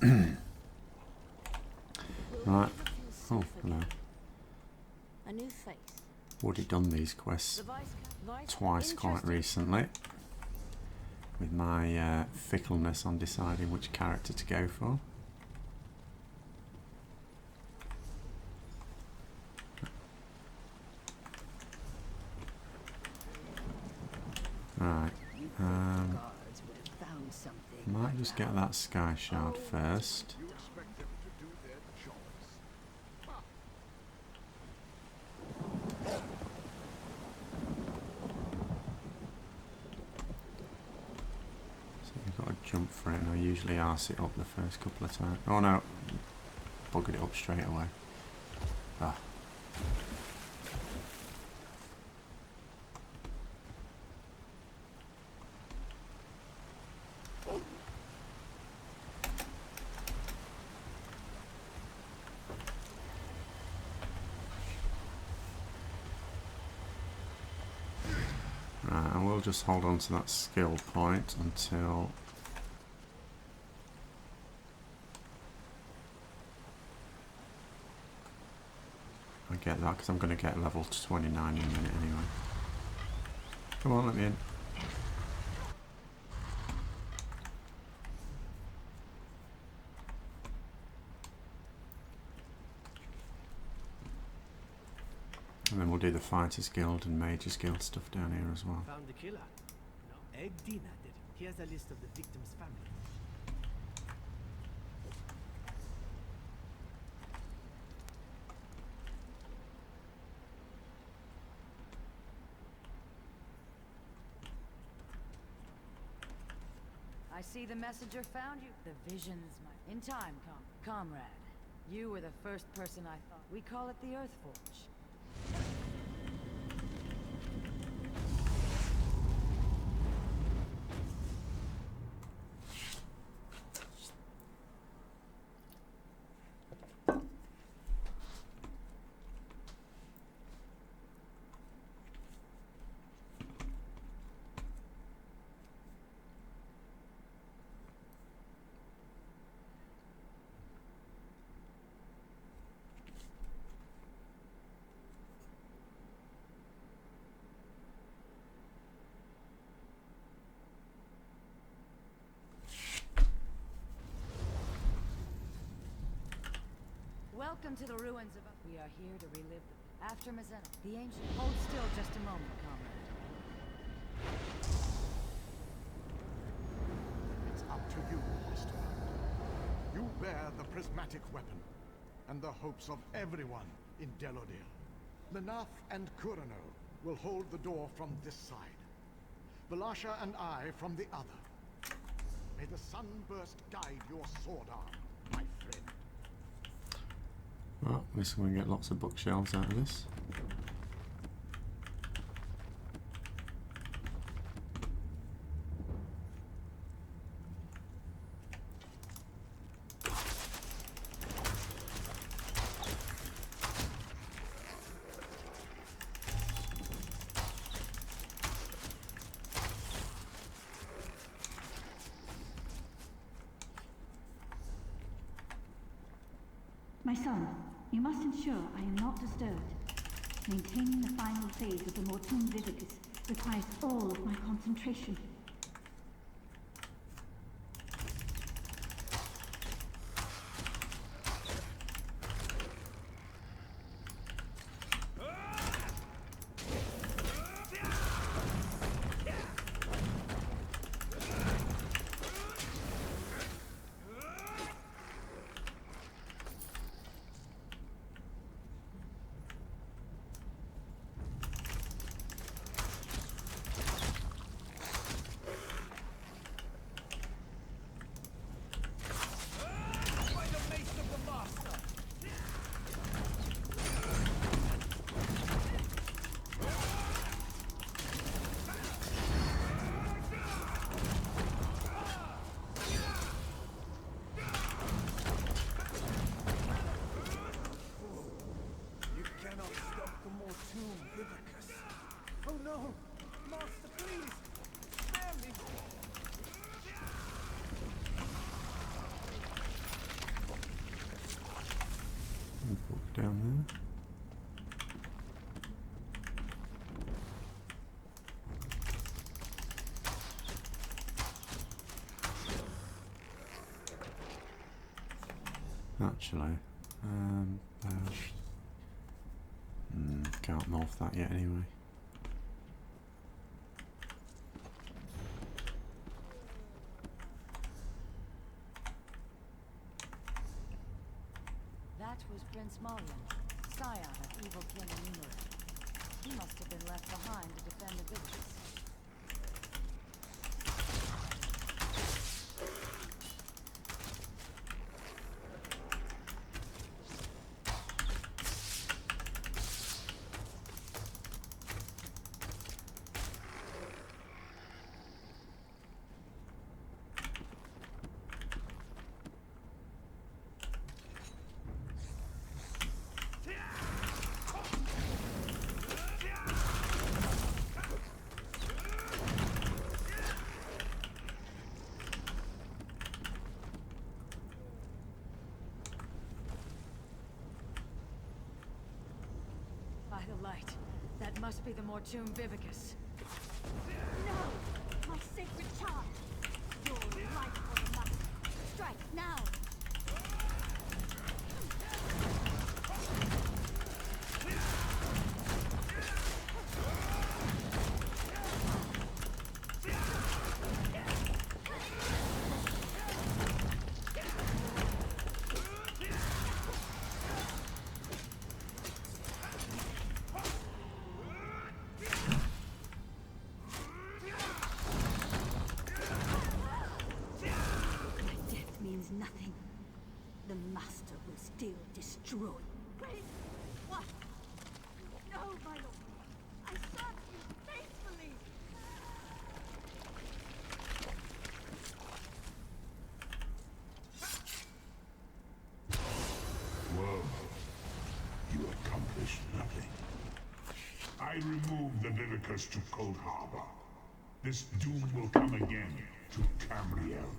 A: Right. Oh, hello.
I: A new face.
A: Already done these quests twice quite recently. With my fickleness on deciding which character to go for. Right. Might just get that sky shard first. Jump for it, and I usually arse it up the first couple of times. Oh no, buggered it up straight away. Ah. Right, and we'll just hold on to that skill point until I get that, because I'm going to get level 29 in a minute anyway. Come on, let me in. And then we'll do the Fighters Guild and Mages Guild stuff down here as well.
J: Found the killer. No, Egg Dina did it. Here's a list of the victim's family.
B: I see the messenger found you. The visions, my... In time, comrade. You were the first person I thought. We call it the Earthforge. Welcome to the ruins of... We are here to relive the... After Mazzeno, the ancient... Hold still just a moment, comrade.
K: It's up to you, Master. You bear the prismatic weapon, and the hopes of everyone in Delodil. Lenath and Kurano will hold the door from this side. Valasha and I from the other. May the sunburst guide your sword arm, my friend.
A: Well, at least we can get lots of bookshelves out of this.
L: My son, you must ensure I am not disturbed. Maintaining the final phase of the Mortum Vivicus requires all of my concentration.
A: down there. Actually, can't morph that yet anyway.
M: That was Prince Malyan, scion of evil King Greymoor. He must have been left behind to defend the villages. By the light, that must be the Mortoon Vivicus.
L: No! My sacred child! Your life for the master! Strike now! Nothing. The master will still destroy.
F: Wait! What? No, my lord! I served you faithfully!
E: Well, you accomplished nothing. I removed the Vivicus to Cold Harbor. This doom will come again to Cambriel.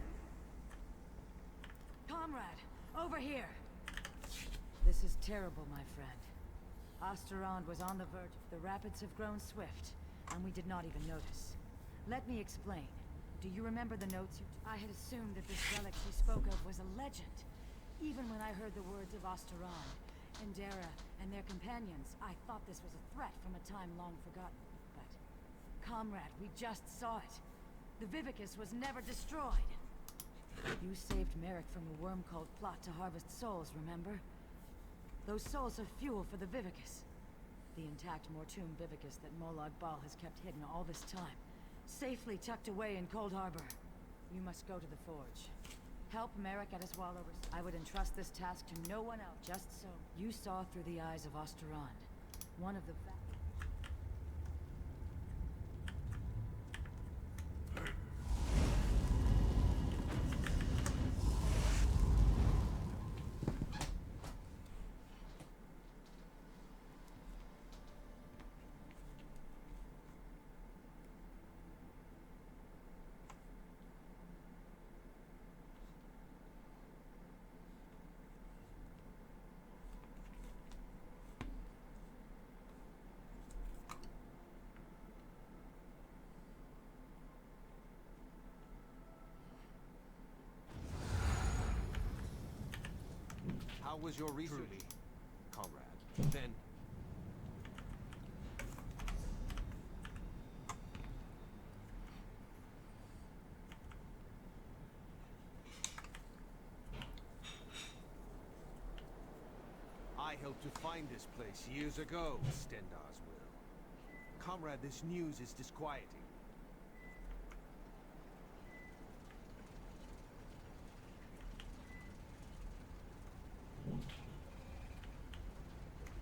M: Comrade, over here! This is terrible, my friend. Osterond was on the verge. The rapids have grown swift, and we did not even notice. Let me explain. Do you remember the notes you I had assumed that this relic she spoke of was a legend. Even when I heard the words of Osterond, Endera, and their companions, I thought this was a threat from a time long forgotten. But, comrade, we just saw it. The Vivicus was never destroyed. You saved Merrick from a worm-called plot to harvest souls, remember? Those souls are fuel for the Vivicus. The intact Mortoon Vivicus that Molag Bal has kept hidden all this time. Safely tucked away in Cold Harbor. You must go to the Forge. Help Merrick at his wallovers. I would entrust this task to no one else, just so. You saw through the eyes of Osterond. One of the
N: How was your research, comrade? Then... I helped to find this place years ago, Stendar's will. Comrade, this news is disquieting.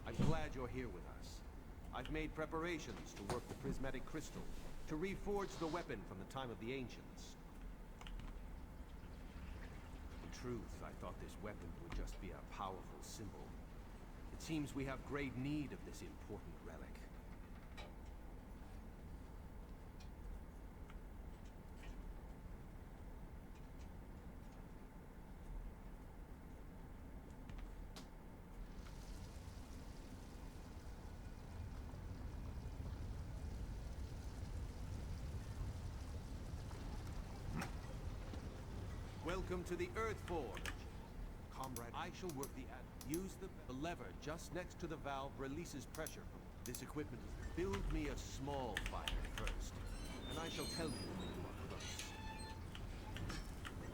N: I'm glad you're here with us. I've made preparations to work the prismatic crystal, to reforge the weapon from the time of the ancients. In truth, I thought this weapon would just be a powerful symbol. It seems we have great need of this important relic. Welcome to the Earthforge. Comrade, I shall work the use the lever just next to the valve releases pressure from this equipment. Build me a small fire first, and I shall tell you when you are close.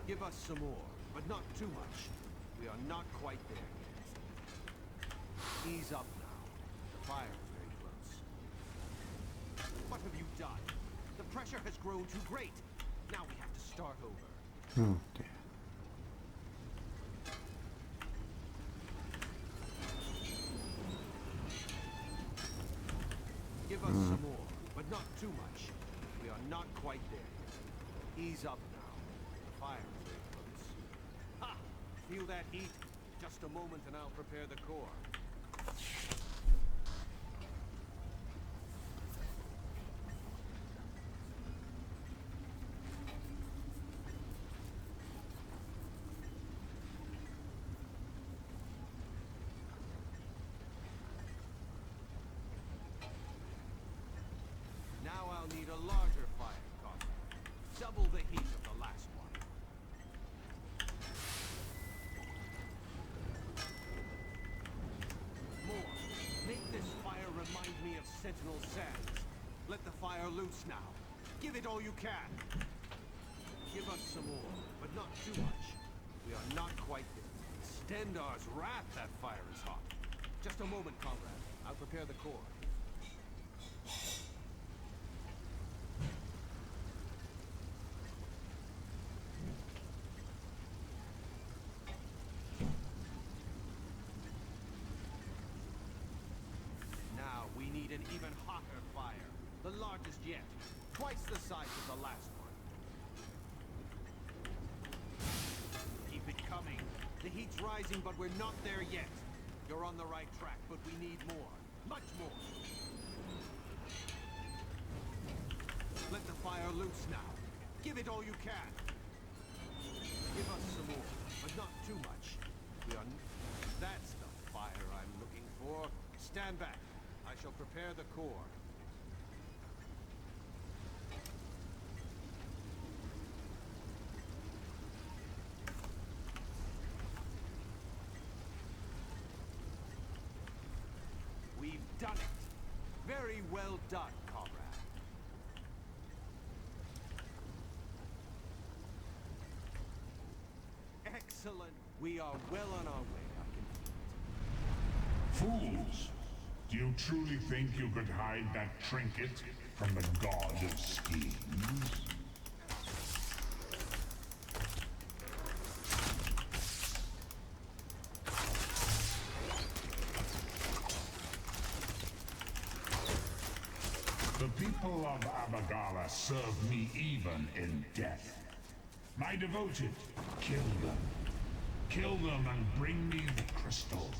N: Give us some more, but not too much. We are not quite there yet. Ease up now. The fire is very close. What have you done? The pressure has grown too great. Now we have to start over.
A: Oh dear.
N: Give us some more, but not too much. We are not quite there yet. Ease up now. The fire is very close. Ha! Feel that heat? Just a moment and I'll prepare the core. Now I'll need a larger fire, Comrade. Double the heat of the last one. More. Make this fire remind me of Sentinel Sands. Let the fire loose now. Give it all you can. Give us some more, but not too much. We are not quite there. Stendar's wrath, that fire is hot. Just a moment, Comrade. I'll prepare the core. Now we need an even hotter fire. The largest yet. Twice the size of the last one. Keep it coming. The heat's rising, but we're not there yet. You're on the right track, but we need more. Much more. Let the fire loose now. Give it all you can. Give us some more, but not too much. That's the fire I'm looking for. Stand back. I shall prepare the core. We've done it. Very well done, comrade. Excellent. We are well on our way, I can feel it.
E: Fools! Do you truly think you could hide that trinket from the god of schemes? The people of Abagala serve me even in death. My devoted, kill them. Kill them and bring me the crystal.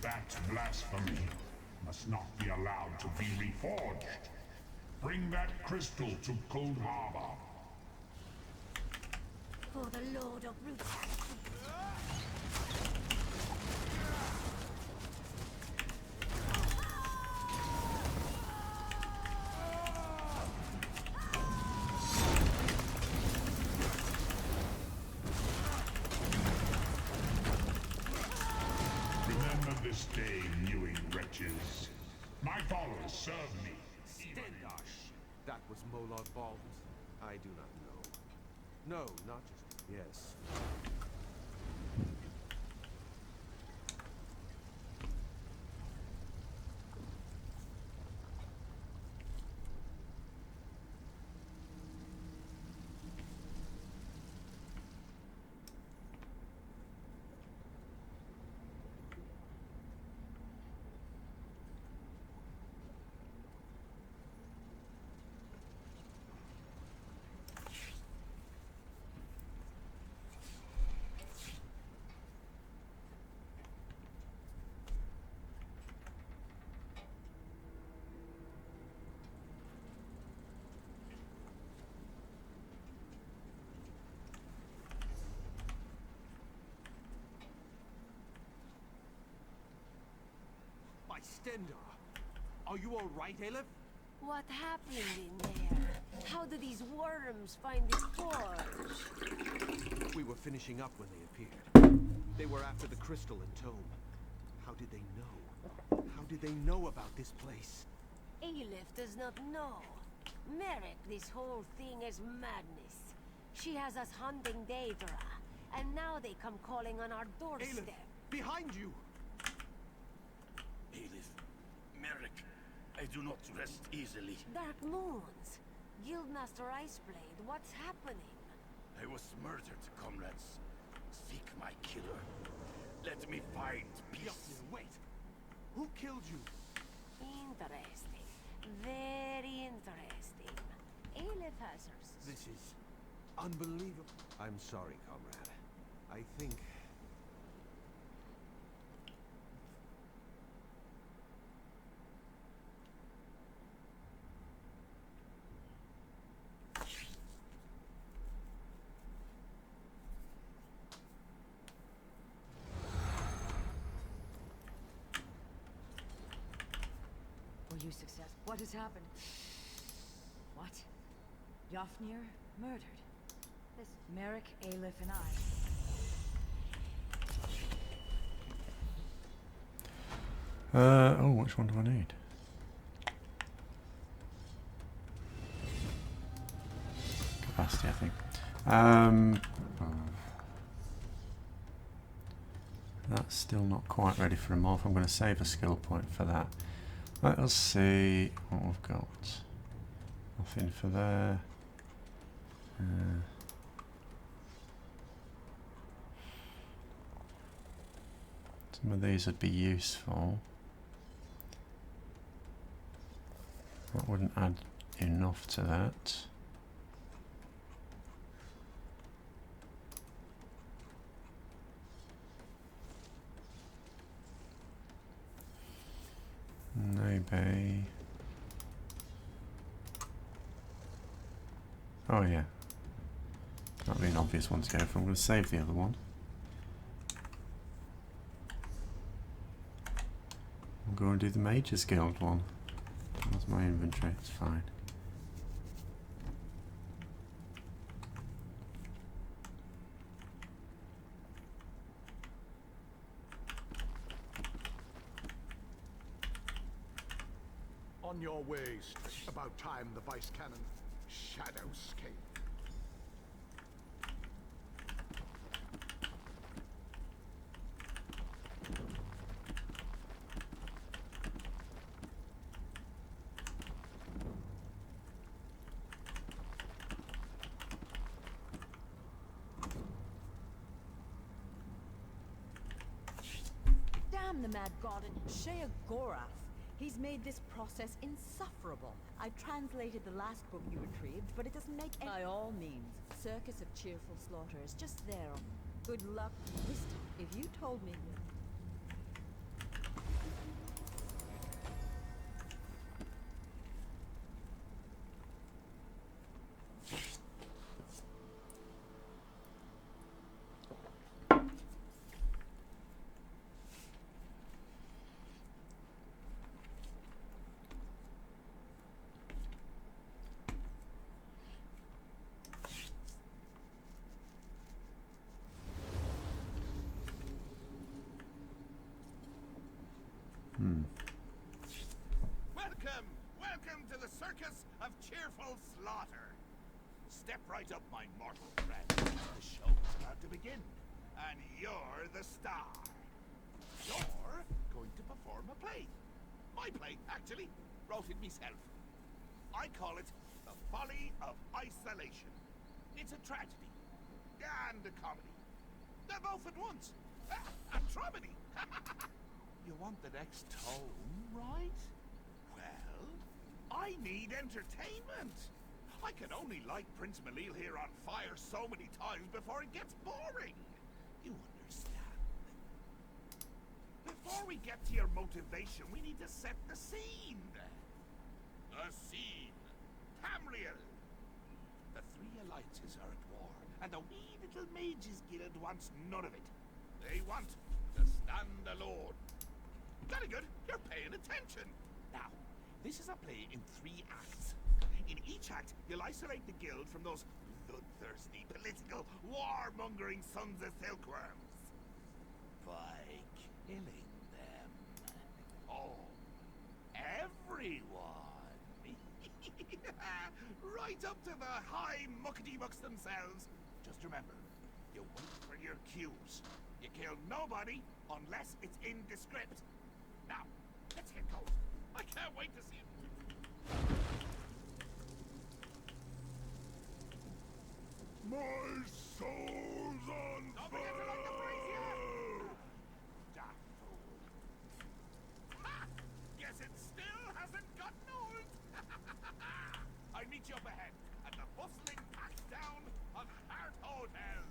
E: That blasphemy must not be allowed to be reforged. Bring that crystal to Cold Harbor.
I: For the Lord of Brutality.
E: Remember this day, mewing wretches. My followers serve me.
N: Stendarsh. That was Molod Balls. I do not know. No, not just... Yes. Stendarr. Are you all right, Aleph?
O: What happened in there? How did these worms find this forge?
N: We were finishing up when they appeared. They were after the crystal and tome. How did they know? How did they know about this place?
O: Aleph does not know. Merrick, this whole thing is madness. She has us hunting Daedra, and now they come calling on our doorstep.
N: Aleph, behind you!
C: Aleph, Merrick, I do not rest easily.
O: Dark Moons, Guildmaster Iceblade, what's happening?
C: I was murdered, comrades. Seek my killer. Let me find peace.
N: Yasir, wait! Who killed you?
O: Interesting. Very interesting. Aleph has her.
N: This is unbelievable. I'm sorry, comrade. I think...
M: Were you successful? What has happened? What? Yofnir murdered. This Merrick, Aleph, and I.
A: Oh, which one do I need? Capacity, I think. That's still not quite ready for a morph. I'm going to save a skill point for that. Let us see what we've got. Nothing for there. Some of these would be useful. That wouldn't add enough to that. Maybe. Oh yeah. That'd be an obvious one to go for. I'm going to save the other one. I'll go and do the Mage's Guild one. That's my inventory, it's fine.
K: On your way, about time the Vice Cannon Shadows came.
P: Damn the mad god and Sheogorath. He's made this process insufferable. I translated the last book you retrieved, but it doesn't make any... By all means, Circus of Cheerful Slaughter is just there. Good luck this time. If you told me...
C: Welcome to the Circus of Cheerful Slaughter. Step right up, my mortal friend. The show's about to begin, and you're the star. You're going to perform a play. My play, actually. Wrote it myself. I call it The Folly of Isolation. It's a tragedy and a comedy. They're both at once. A tromedy. You want the next tome, right? Well, I need entertainment. I can only light Prince Malil here on fire so many times before it gets boring. You understand? Before we get to your motivation, we need to set the scene. The scene. Tamriel. The three alliances are at war, and the wee little Mages Guild wants none of it. They want to stand alone.
Q: Very good. You're paying attention. Now, this is a play in 3 acts. In each act, you'll isolate the guild from those bloodthirsty, political, war-mongering sons of silkworms. By killing them. All. Everyone. Right up to the high muckety-mucks themselves. Just remember, you wait for your cues. You kill nobody unless it's in the script. Now, let's get going. I can't wait to see it.
E: My soul's on
Q: Don't forget to light the brazier! Daft fool. Ha! Guess it still hasn't gotten old. I'll meet you up ahead at the bustling packed down of Hart Hotel.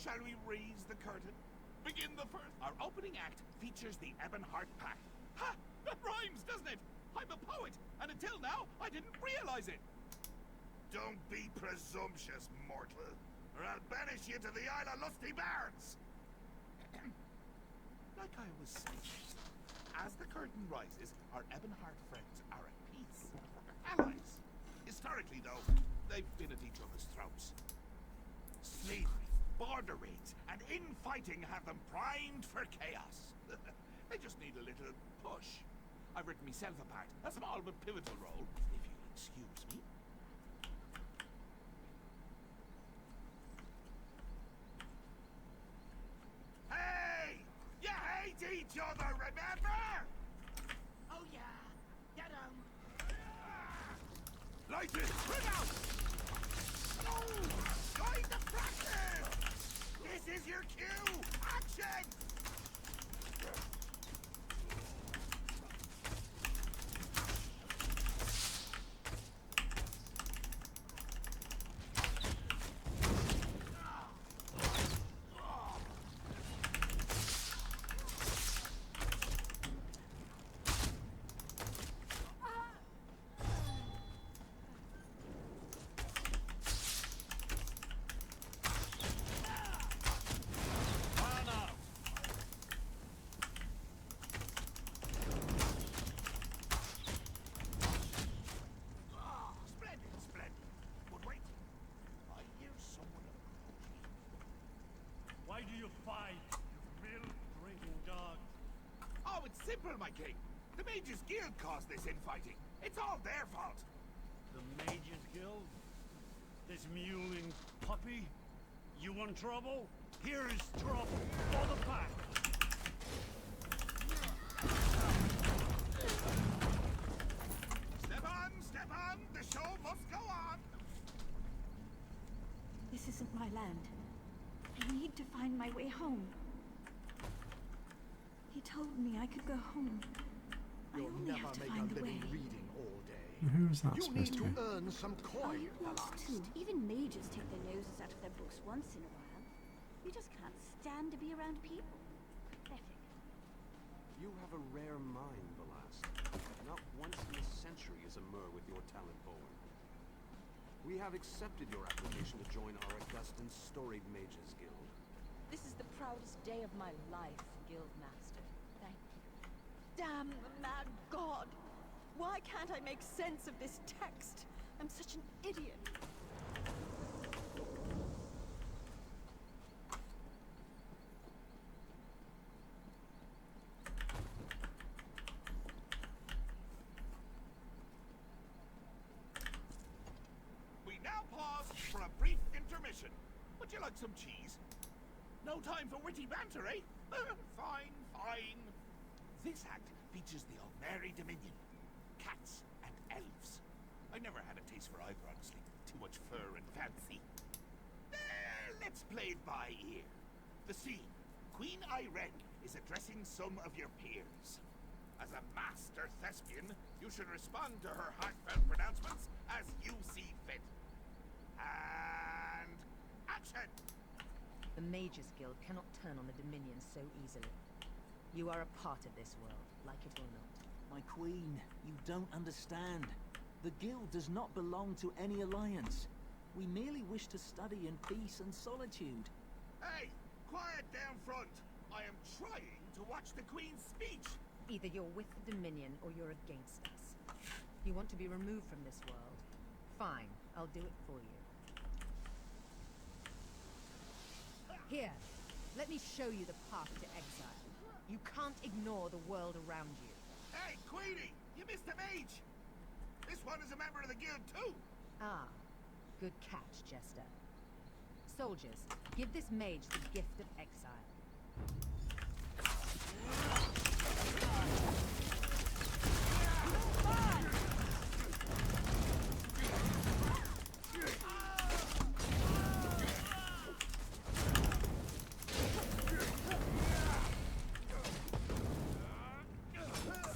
Q: Shall we raise the curtain? Begin the first. Our opening act features the Ebonheart Pact. Ha! That rhymes, doesn't it? I'm a poet, and until now, I didn't realize it. Don't be presumptuous, mortal, or I'll banish you to the Isle of Lusty Bards. Like I was saying, as the curtain rises, our Ebonheart friends are at peace. Allies. Historically, though, they've been at each other's throats. Slavery, border raids, and infighting have them primed for chaos. They just need a little push. I've written myself a part, a small but pivotal role, if you'll excuse me. Hey! You hate each other, remember?
C: Oh yeah, get him!
Q: Light it! Bring out! Oh! Join the practice! This is your cue! Action!
G: Why do you fight, you milk-drinking dog?
Q: Oh, it's simple, my king. The Mages Guild caused this infighting. It's all their fault.
G: The Mages Guild? This mewling puppy? You want trouble? Here is trouble for the pack.
Q: Step on! The show must go on!
L: This isn't my land. I need to find my way home. He told me I could go home. I only have to find the way.
K: Reading all day.
A: Who's that
K: You
A: supposed
K: need
A: to
K: to
A: be?
K: earn some coin,
L: Lost too. Even mages take their noses out of their books once in a while. You just can't stand to be around people. Pathetic.
N: You have a rare mind, Belast. Not once in a century is a Mer with your talent born. We have accepted your application to join our august and storied Mages Guild.
P: This is the proudest day of my life, Guildmaster. Thank you. Damn mad god! Why can't I make sense of this text? I'm such an idiot.
Q: We now pause for a brief intermission. Would you like some cheese? No time for witty banter, eh? Fine, fine. This act features the Almeri Dominion. Cats and elves. I never had a taste for either, honestly. Too much fur and fancy. Let's play it by ear. The scene. Queen Irene is addressing some of your peers. As a master thespian, you should respond to her heartfelt pronouncements as you see fit. And action!
M: The Mages Guild cannot turn on the Dominion so easily. You are a part of this world, like it or not.
R: My queen, you don't understand. The guild does not belong to any alliance. We merely wish to study in peace and solitude.
Q: Hey, quiet down front. I am trying to watch the Queen's speech.
M: Either you're with the Dominion or you're against us. You want to be removed from this world? Fine, I'll do it for you. Here, let me show you the path to exile. You can't ignore the world around you.
Q: Hey, Queenie! You missed a mage! This one is a member of the guild too!
M: Ah, good catch, Jester. Soldiers, give this mage the gift of exile.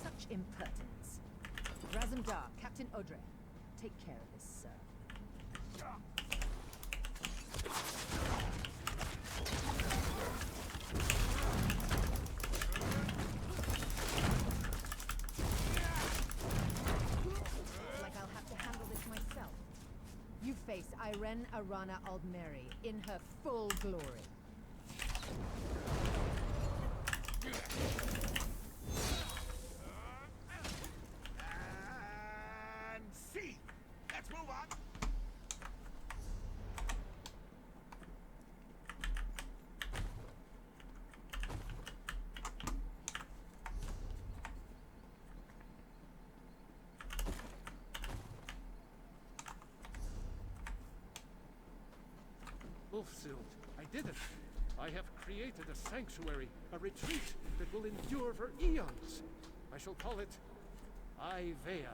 M: Such impertinence. Razumdar, Captain Odre, take care of this, sir. Like I'll have to handle this myself. You face Irene Arana Aldmeri in her full glory.
Q: And see! Let's move on!
S: Wolfsild, I did it. I have created a sanctuary, a retreat that will endure for eons. I shall call it Ivea.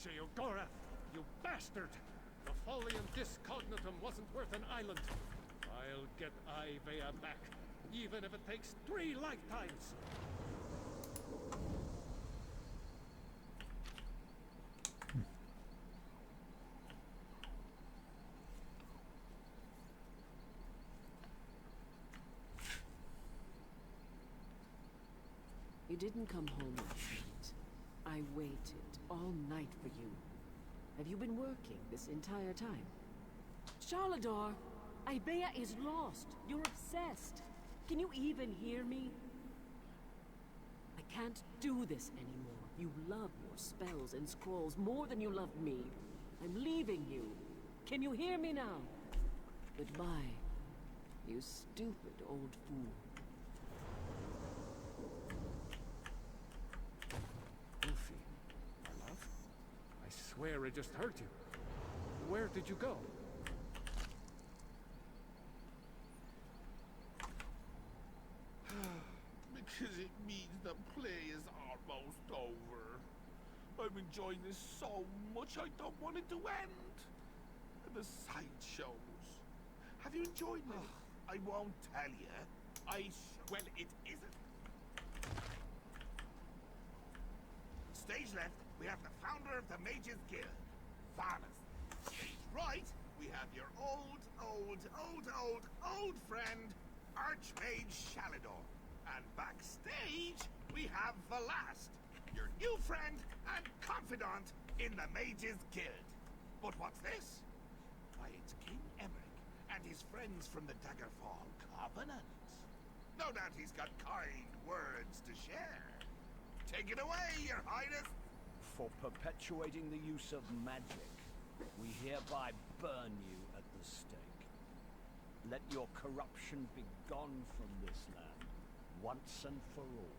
S: Sheogorath, you bastard! The Folium Discognitum wasn't worth an island. I'll get Ivea back, even if it takes 3 lifetimes.
B: You didn't come home last night. I waited all night for you. Have you been working this entire time? Charlador, Ibea is lost. You're obsessed. Can you even hear me? I can't do this anymore. You love your spells and scrolls more than you love me. I'm leaving you. Can you hear me now? Goodbye, you stupid old fool.
S: Wolfie, my love, I swear I just heard you. Where did you go?
Q: Because it means the play is almost over. I'm enjoying this so much I don't want it to end. And the sideshows. Have you enjoyed them? I won't tell you. Well, it isn't. Stage left, we have the founder of the Mages Guild, Varus. Stage right, we have your old friend, Archmage Shalador. And backstage, we have the last, your new friend and confidant in the Mages Guild. But what's this? Why, it's King Emmerich and his friends from the Daggerfall Covenant. No doubt he's got kind words to share. Take it away, Your Highness!
T: For perpetuating the use of magic, we hereby burn you at the stake. Let your corruption be gone from this land, once and for all.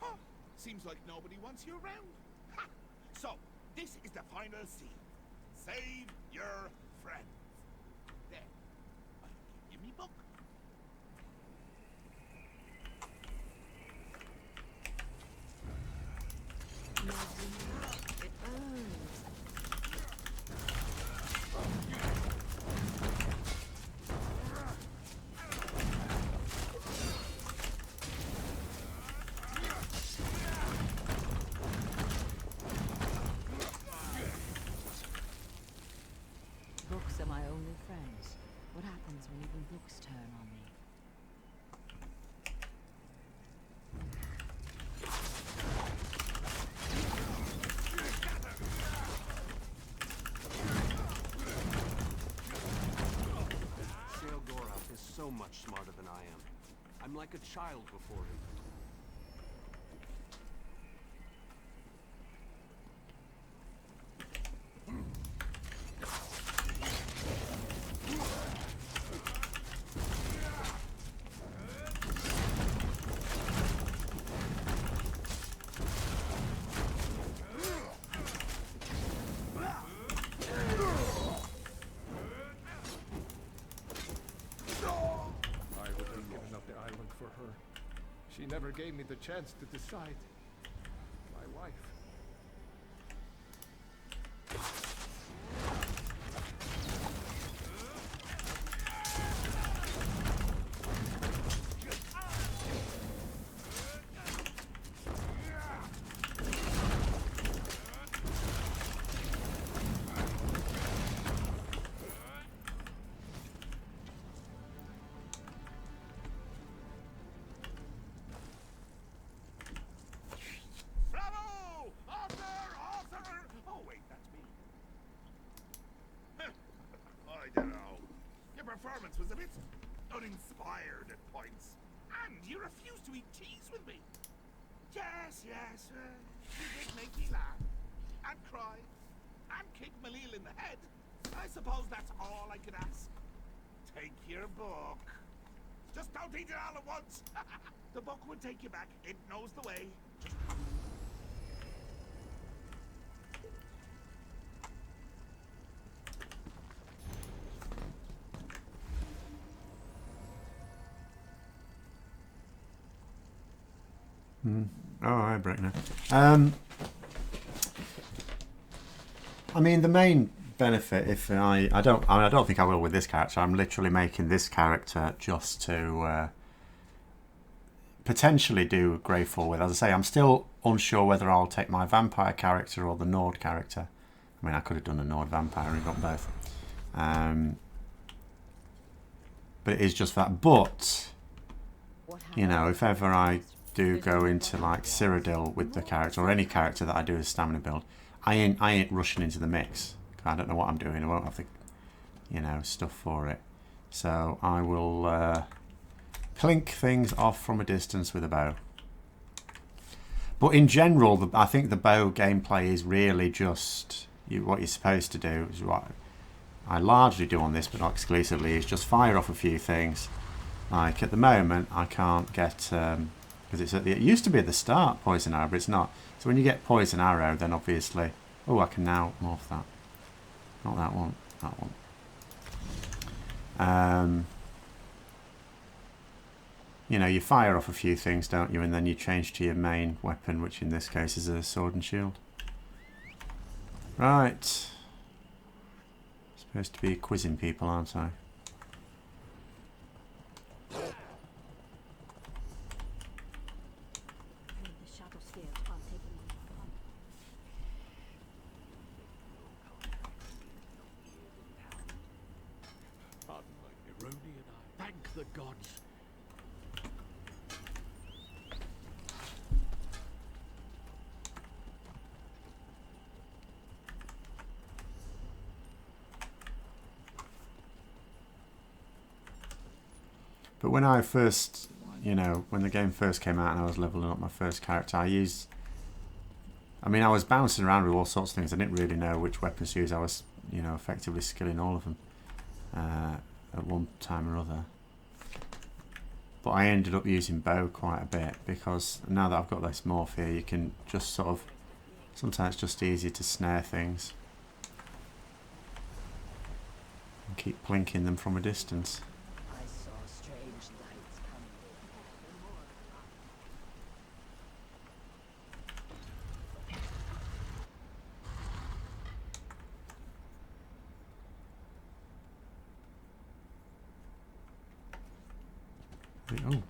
Q: Huh. Seems like nobody wants you around. Ha! So, this is the final scene. Save your friends. Then, I'll give you me book.
B: It burns. Books are my only friends. What happens when even books turn on me?
N: much smarter than I am. I'm like a child before him.
S: She never gave me the chance to decide. My wife.
Q: Performance was a bit uninspired at points, and you refused to eat cheese with me. Yes, you did make me laugh, and cry, and kick Malil in the head. I suppose that's all I could ask. Take your book. Just don't eat it all at once. The book would take you back. It knows the way.
A: Oh, hi, Breckner. I mean, the main benefit, if I don't think I will with this character. I'm literally making this character just to potentially do Greymoor with. As I say, I'm still unsure whether I'll take my vampire character or the Nord character. I mean, I could have done a Nord vampire and got both. But it is just that. But you know, if ever I do go into like Cyrodiil with the character, or any character that I do as stamina build, I ain't rushing into the mix. I don't know what I'm doing. I won't have the, you know, stuff for it. So I will plink things off from a distance with a bow. But in general, I think the bow gameplay is really just what you're supposed to do. Is what I largely do on this, but not exclusively, is just fire off a few things. Like at the moment, I can't get because it used to be at the start poison arrow, but it's not. So when you get poison arrow, then obviously, oh, I can now morph that. Not that one. That one. You know, you fire off a few things, don't you? And then you change to your main weapon, which in this case is a sword and shield. Right. Supposed to be quizzing people, aren't I?
S: Thank the gods.
A: But when I first, you know, when the game first came out and I was leveling up my first character, I mean, I was bouncing around with all sorts of things. I didn't really know which weapons to use. I was, you know, effectively skilling all of them at one time or other. But I ended up using bow quite a bit because now that I've got this morph here, you can just sort of, sometimes it's just easier to snare things and keep plinking them from a distance. Oh,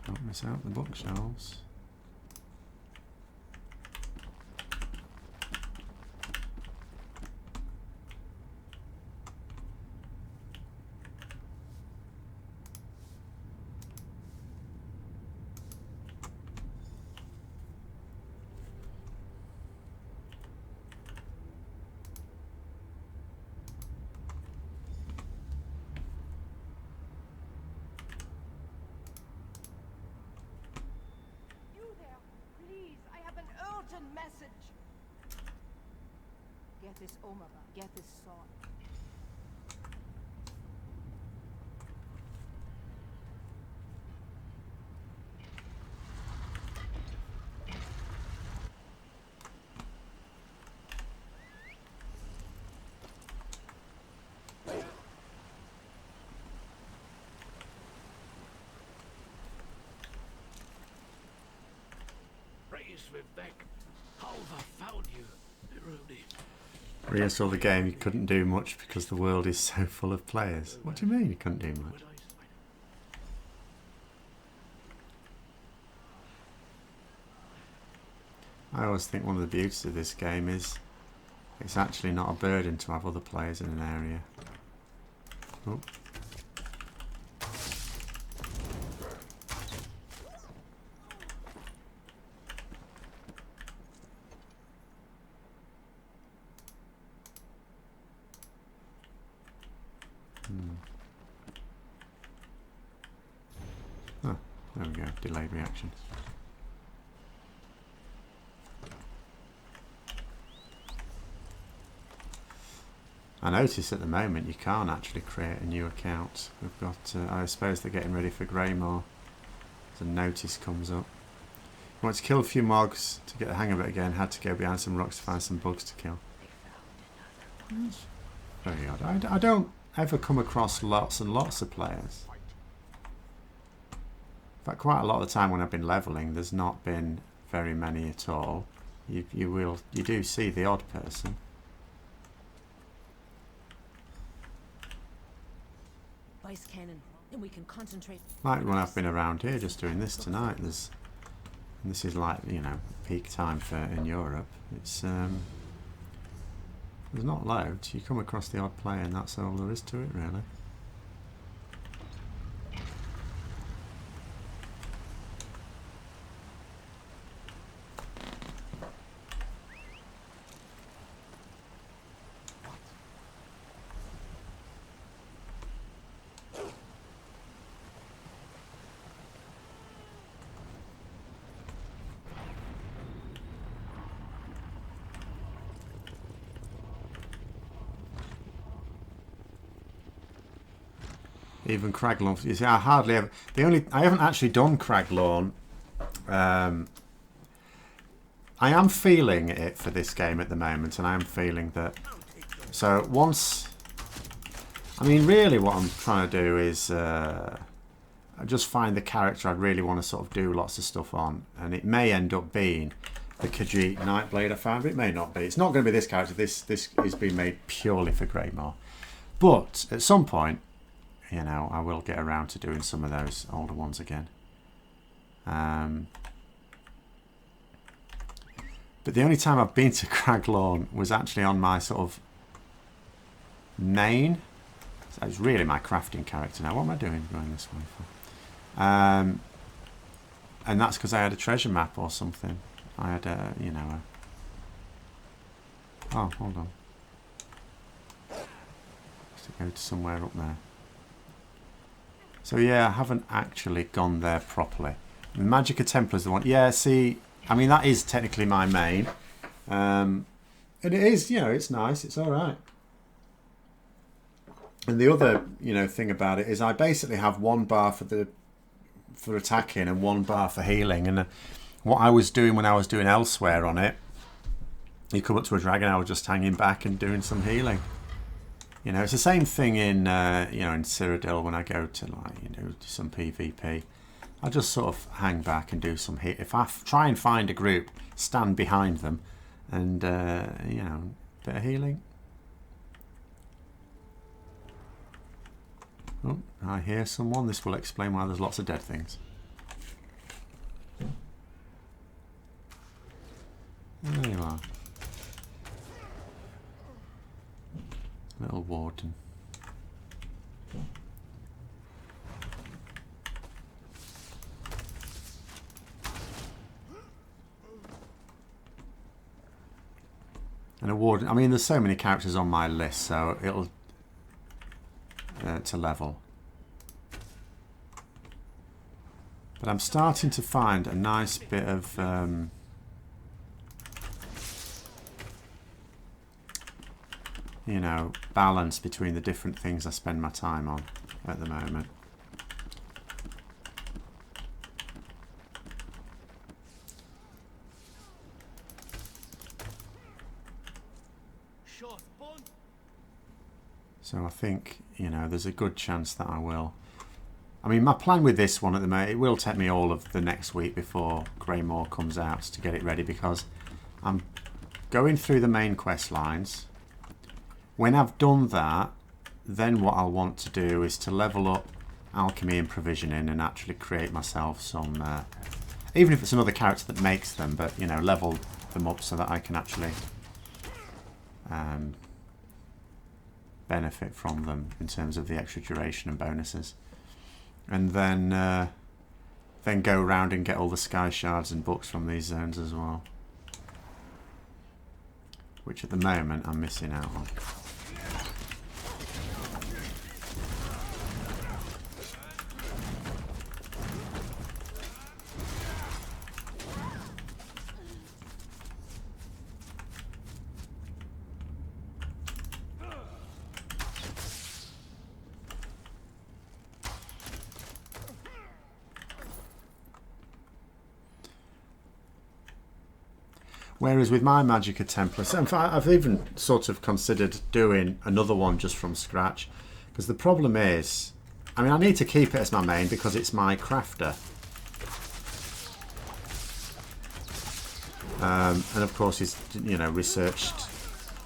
A: don't miss out the bookshelves.
F: important message. Get this Omaba, get this sword.
G: How I found you, Rudy.
A: Reassure the game, you couldn't do much because the world is so full of players. What do you mean you couldn't do much? I always think one of the beauties of this game is it's actually not a burden to have other players in an area. Oh. Oh, there we go, delayed reaction. I notice at the moment you can't actually create a new account. We've got, I suppose they're getting ready for Greymoor. The notice comes up. You want to kill a few mogs to get the hang of it again. Had to go behind some rocks to find some bugs to kill. Very odd. I don't ever come across lots and lots of players. In fact, quite a lot of the time when I've been leveling, there's not been very many at all. You do see the odd person.
P: Vice cannon, and we can concentrate.
A: Like when I've been around here just doing this tonight, and this is like, you know, peak time for in Europe. It's there's not loads. You come across the odd player and that's all there is to it, really. Even Craglorn, you see, I hardly ever. I haven't actually done Craglorn. I am feeling it for this game at the moment, and I am feeling that. So once, I mean, really, what I'm trying to do is just find the character I really want to sort of do lots of stuff on, and it may end up being the Khajiit Nightblade I found. But it may not be. It's not going to be this character. This is being made purely for Greymoor. But at some point, you know, I will get around to doing some of those older ones again. But the only time I've been to Craglorn was actually on my sort of main. So it's really my crafting character now. What am I doing going this way for? And that's because I had a treasure map or something. I had a, you know, oh, hold on. Just to go to somewhere up there. So yeah, I haven't actually gone there properly. Magicka Templar is the one. Yeah, see, I mean, that is technically my main. And it is, you know, it's nice. It's all right. And the other, you know, thing about it is I basically have one bar for attacking and one bar for healing. And what I was doing when I was doing elsewhere on it, you come up to a dragon, I was just hanging back and doing some healing. You know, it's the same thing in, you know, in Cyrodiil when I go to, like, you know, some PvP. I just sort of hang back and do some hit. If I try and find a group, stand behind them and, you know, a bit of healing. Oh, I hear someone. This will explain why there's lots of dead things. There you are. Little warden. And a warden. I mean, there's so many characters on my list, so it'll to level. But I'm starting to find a nice bit of you know, balance between the different things I spend my time on at the moment. So I think, you know, there's a good chance that I will. I mean, my plan with this one at the moment, it will take me all of the next week before Greymoor comes out to get it ready, because I'm going through the main quest lines. When I've done that, then what I'll want to do is to level up alchemy and provisioning and actually create myself some, even if it's another character that makes them, but, you know, level them up so that I can actually benefit from them in terms of the extra duration and bonuses. And then go around and get all the sky shards and books from these zones as well, which at the moment I'm missing out on. Whereas with my Magicka templates, in fact, I've even sort of considered doing another one just from scratch, because the problem is, I mean, I need to keep it as my main because it's my crafter. And of course he's, you know, researched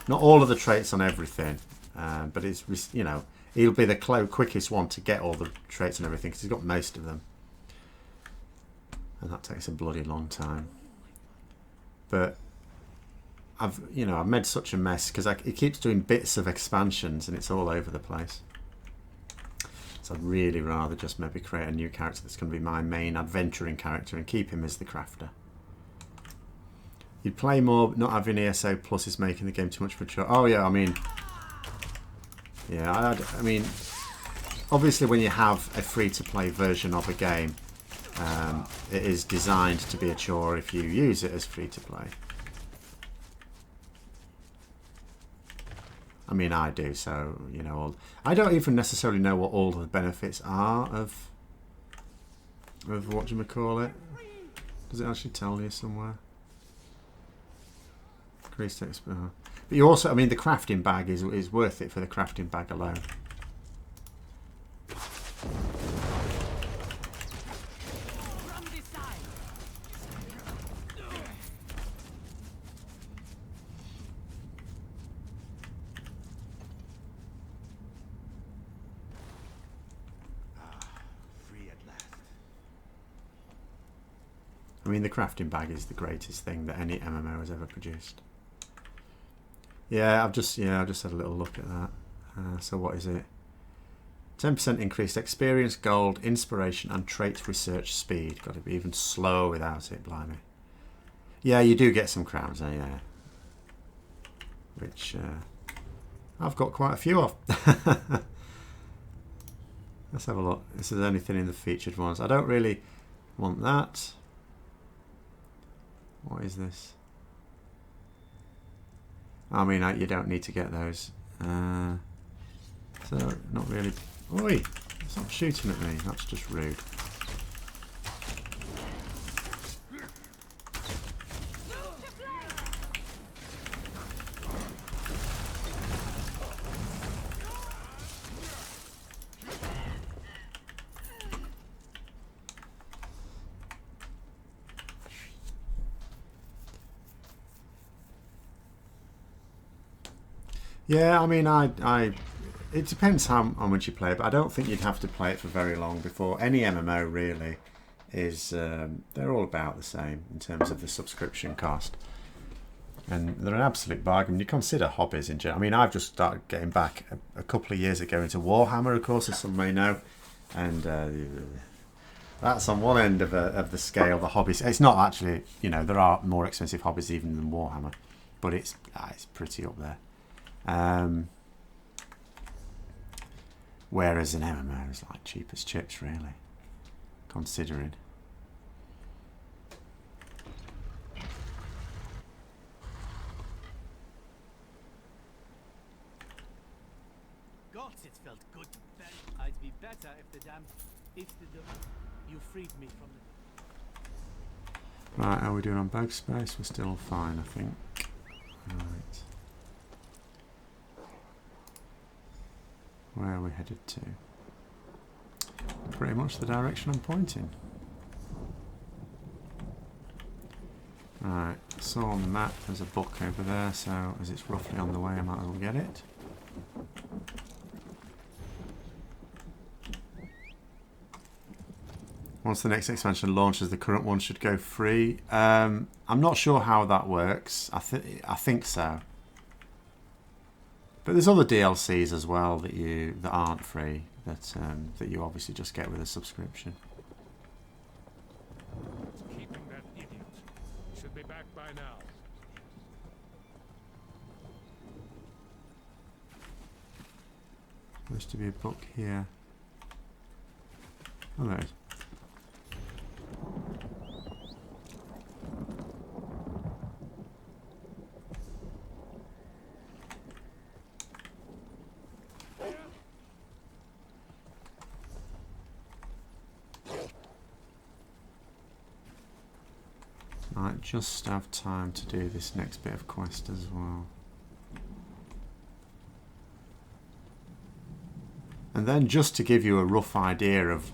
A: not all of the traits on everything, but it's, you know, he'll be the quickest one to get all the traits and everything because he's got most of them. And that takes a bloody long time. But I've made such a mess because it keeps doing bits of expansions and it's all over the place. So I'd really rather just maybe create a new character that's going to be my main adventuring character and keep him as the crafter. You'd play more not having ESO plus is making the game too much for a choice. Oh yeah, I mean, yeah, I mean, obviously when you have a free-to-play version of a game, it is designed to be a chore if you use it as free-to-play. I mean, I do, so, you know, I don't even necessarily know what all the benefits are of whatchamacallit. Does it actually tell you somewhere? Increased XP. But you also, I mean, the crafting bag is worth it for the crafting bag alone. I mean, the crafting bag is the greatest thing that any MMO has ever produced. Yeah, I've just had a little look at that. So what is it? 10% increased experience, gold, inspiration, and trait research speed. Got to be even slower without it, blimey. Yeah, you do get some crowns there, yeah. Which I've got quite a few of. Let's have a look. Is there anything in the featured ones? I don't really want that. What is this? I mean, you don't need to get those. So, not really. Oi! Stop shooting at me. That's just rude. Yeah, I mean, it depends how much you play, but I don't think you'd have to play it for very long before any MMO really is. They're all about the same in terms of the subscription cost, and they're an absolute bargain. You consider hobbies in general. I mean, I've just started getting back a couple of years ago into Warhammer, of course, as some may know, and that's on one end of the scale. The hobbies. It's not actually, you know, there are more expensive hobbies even than Warhammer, but it's pretty up there. Whereas an MMO is like cheap as chips, really, considering.
J: I'd be better if you freed me from the...
A: Right, how are we doing on bag space? We're still fine, I think. Right. Where are we headed to? Pretty much the direction I'm pointing. Right, I saw on the map there's a book over there, so as it's roughly on the way I might as well get it. Once the next expansion launches, the current one should go free. I'm not sure how that works. I think so. But there's other DLCs as well that aren't free that you obviously just get with a subscription.
S: Keeping that idiot. He should be back by now.
A: Supposed to be a book here. Oh, there it is. Might just have time to do this next bit of quest as well. And then just to give you a rough idea of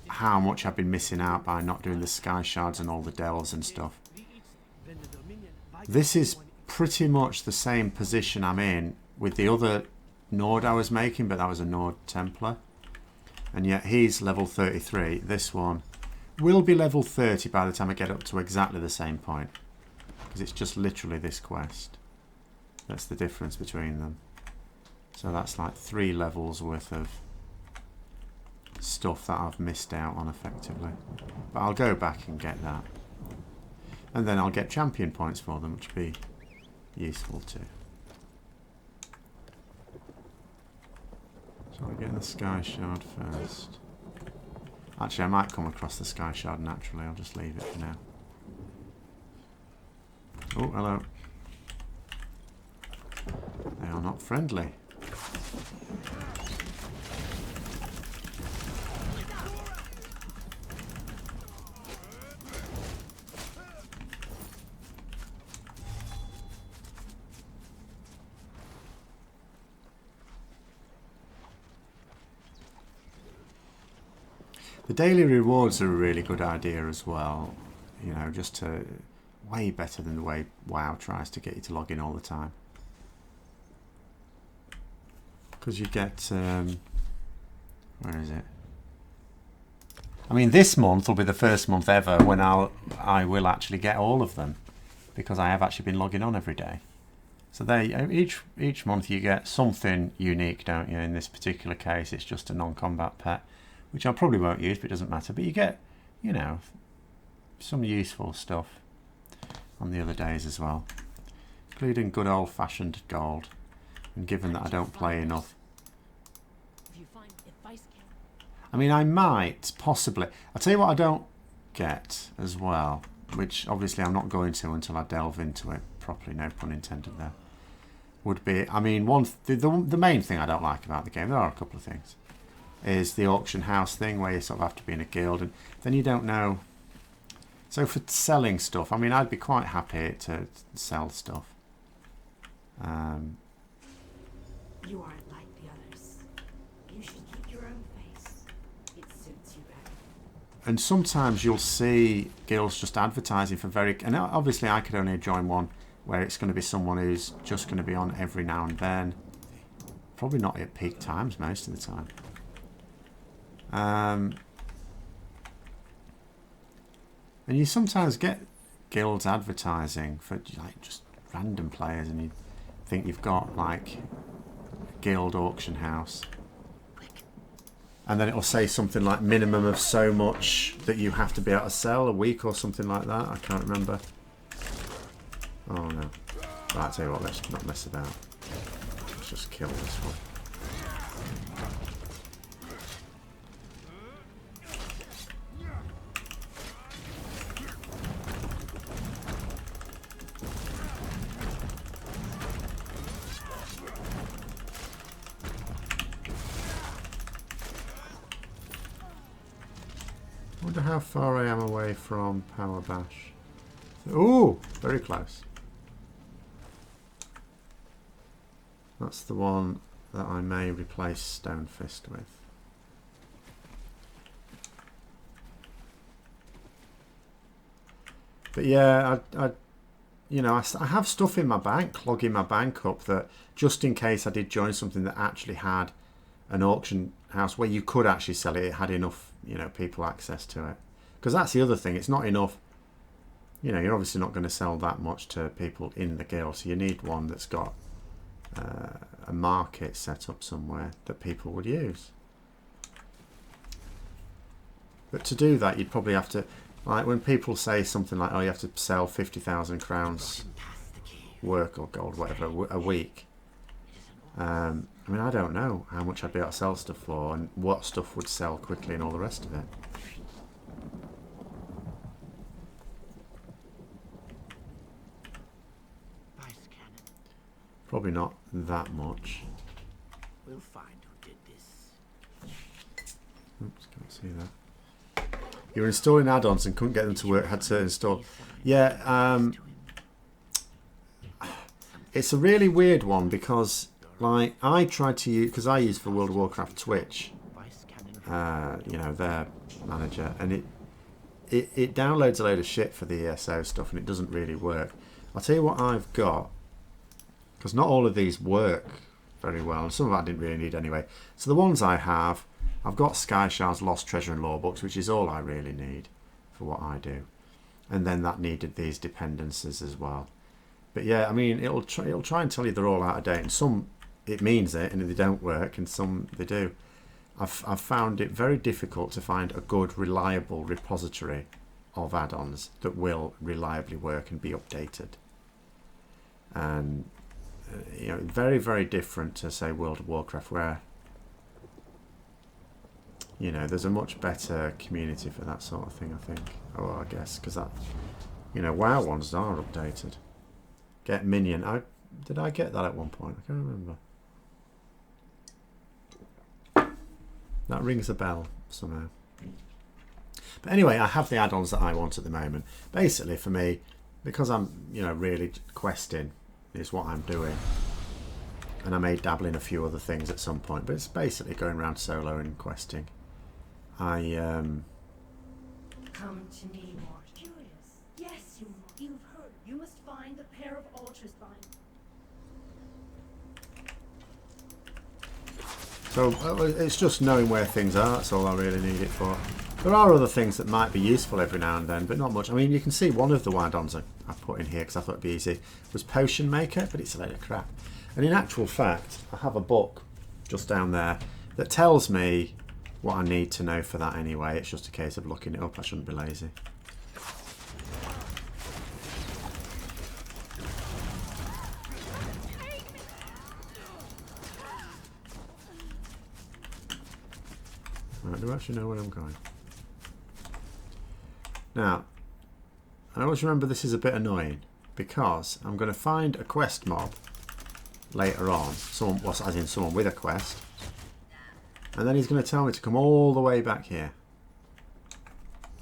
A: how much I've been missing out by not doing the sky shards and all the delves and stuff. This is pretty much the same position I'm in with the other Nord I was making, but that was a Nord Templar. And yet he's level 33. This one will be level 30 by the time I get up to exactly the same point. Because it's just literally this quest. That's the difference between them. So that's like 3 levels worth of stuff that I've missed out on effectively. But I'll go back and get that. And then I'll get champion points for them, which will be useful too. So I'll get the sky shard first. Actually, I might come across the sky shard naturally. I'll just leave it for now. Oh, hello. They are not friendly. The daily rewards are a really good idea as well, you know, just to way better than the way WoW tries to get you to log in all the time. Because you get, where is it? I mean, this month will be the first month ever when I will actually get all of them, because I have actually been logging on every day. So each month you get something unique, don't you? In this particular case, it's just a non-combat pet, which I probably won't use, but it doesn't matter. But you get, you know, some useful stuff on the other days as well, including good old-fashioned gold. And given that I don't play enough, I mean, I might possibly. I'll tell you what I don't get as well, which obviously I'm not going to until I delve into it properly. No pun intended there. Would be, I mean, the main thing I don't like about the game. There are a couple of things. Is the auction house thing where you sort of have to be in a guild and then you don't know. So for selling stuff, I mean, I'd be quite happy to sell stuff.
I: You aren't like the others. You should keep your own face. It suits you better.
A: And sometimes you'll see guilds just advertising for and obviously I could only join one where it's going to be someone who's just going to be on every now and then. Probably not at peak times most of the time. And you sometimes get guilds advertising for like just random players, and you think you've got like a guild auction house, and then it will say something like minimum of so much that you have to be able to sell a week or something like that. I can't remember. Oh no! Right, I'll tell you what, let's not mess about. Let's just kill this one. I wonder how far I am away from Power Bash. Ooh, very close. That's the one that I may replace Stone Fist with. But yeah, I have stuff in my bank, clogging my bank up, that just in case I did join something that actually had an auction house where you could actually sell it, it had enough, people access to it. Because that's the other thing, it's not enough, you're obviously not going to sell that much to people in the guild, so you need one that's got a market set up somewhere that people would use. But to do that, you'd probably have to, like when people say something like, oh, you have to sell 50,000 crowns work or gold, whatever, a week. I mean, I don't know how much I'd be able to sell stuff for and what stuff would sell quickly and all the rest of it. Probably not that much.
H: We'll find who did this.
A: Oops, can't see that. You were installing add-ons and couldn't get them to work, had to install. Yeah, it's a really weird one because, like, I tried to use, because I use for World of Warcraft Twitch, their manager, and it downloads a load of shit for the ESO stuff and it doesn't really work. I'll tell you what I've got, because not all of these work very well, and some of that I didn't really need anyway. So the ones I have, I've got Sky Shard's Lost Treasure and Lore books, which is all I really need for what I do. And then that needed these dependencies as well. But yeah, I mean, it'll try and tell you they're all out of date, and some it means it, and they don't work, and some they do. I've found it very difficult to find a good, reliable repository of add-ons that will reliably work and be updated. And very, very different to, say, World of Warcraft, where there's a much better community for that sort of thing, I think. Oh, I guess because that, WoW ones are updated. Get Minion. Did I get that at one point? I can't remember. That rings a bell somehow. But anyway, I have the add-ons that I want at the moment. Basically, for me, because I'm, really questing is what I'm doing. And I may dabble in a few other things at some point, but it's basically going around solo and questing.
I: Come to me, more curious. Yes, you've heard. You must find the pair of altars bind.
A: So it's just knowing where things are. That's all I really need it for. There are other things that might be useful every now and then, but not much. I mean, you can see one of the add-ons I put in here because I thought it'd be easy was Potion Maker, but it's a load of crap. And in actual fact, I have a book just down there that tells me what I need to know for that anyway. It's just a case of looking it up. I shouldn't be lazy. Right, do I actually know where I'm going? Now, I always remember this is a bit annoying because I'm going to find a quest mob later on, as in someone with a quest, and then he's going to tell me to come all the way back here,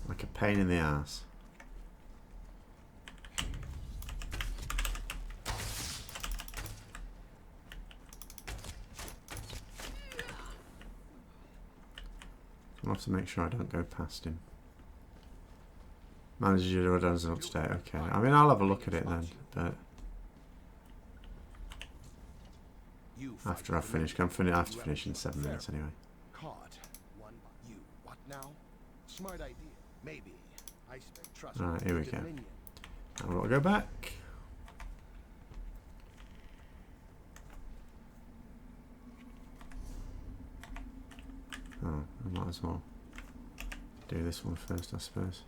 A: like a pain in the ass. I'll have to make sure I don't go past him. Manages your add-ons up to date. Okay, I mean, I'll have a look at it then, but after I've finished, I have to finish in 7 minutes anyway.
C: Caught. One. You. What now? Smart idea. Maybe. I expect trust.
A: Alright, here we go. Now we'll go back. Oh, I might as well do this one first, I suppose.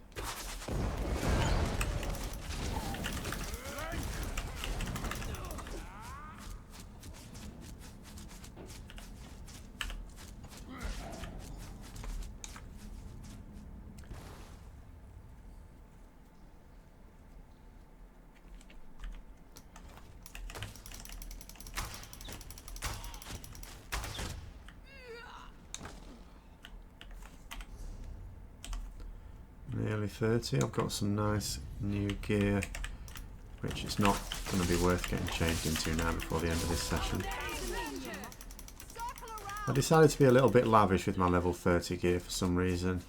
A: nearly 30. I've got some nice new gear, which it's not going to be worth getting changed into now before the end of this session. I decided to be a little bit lavish with my level 30 gear for some reason.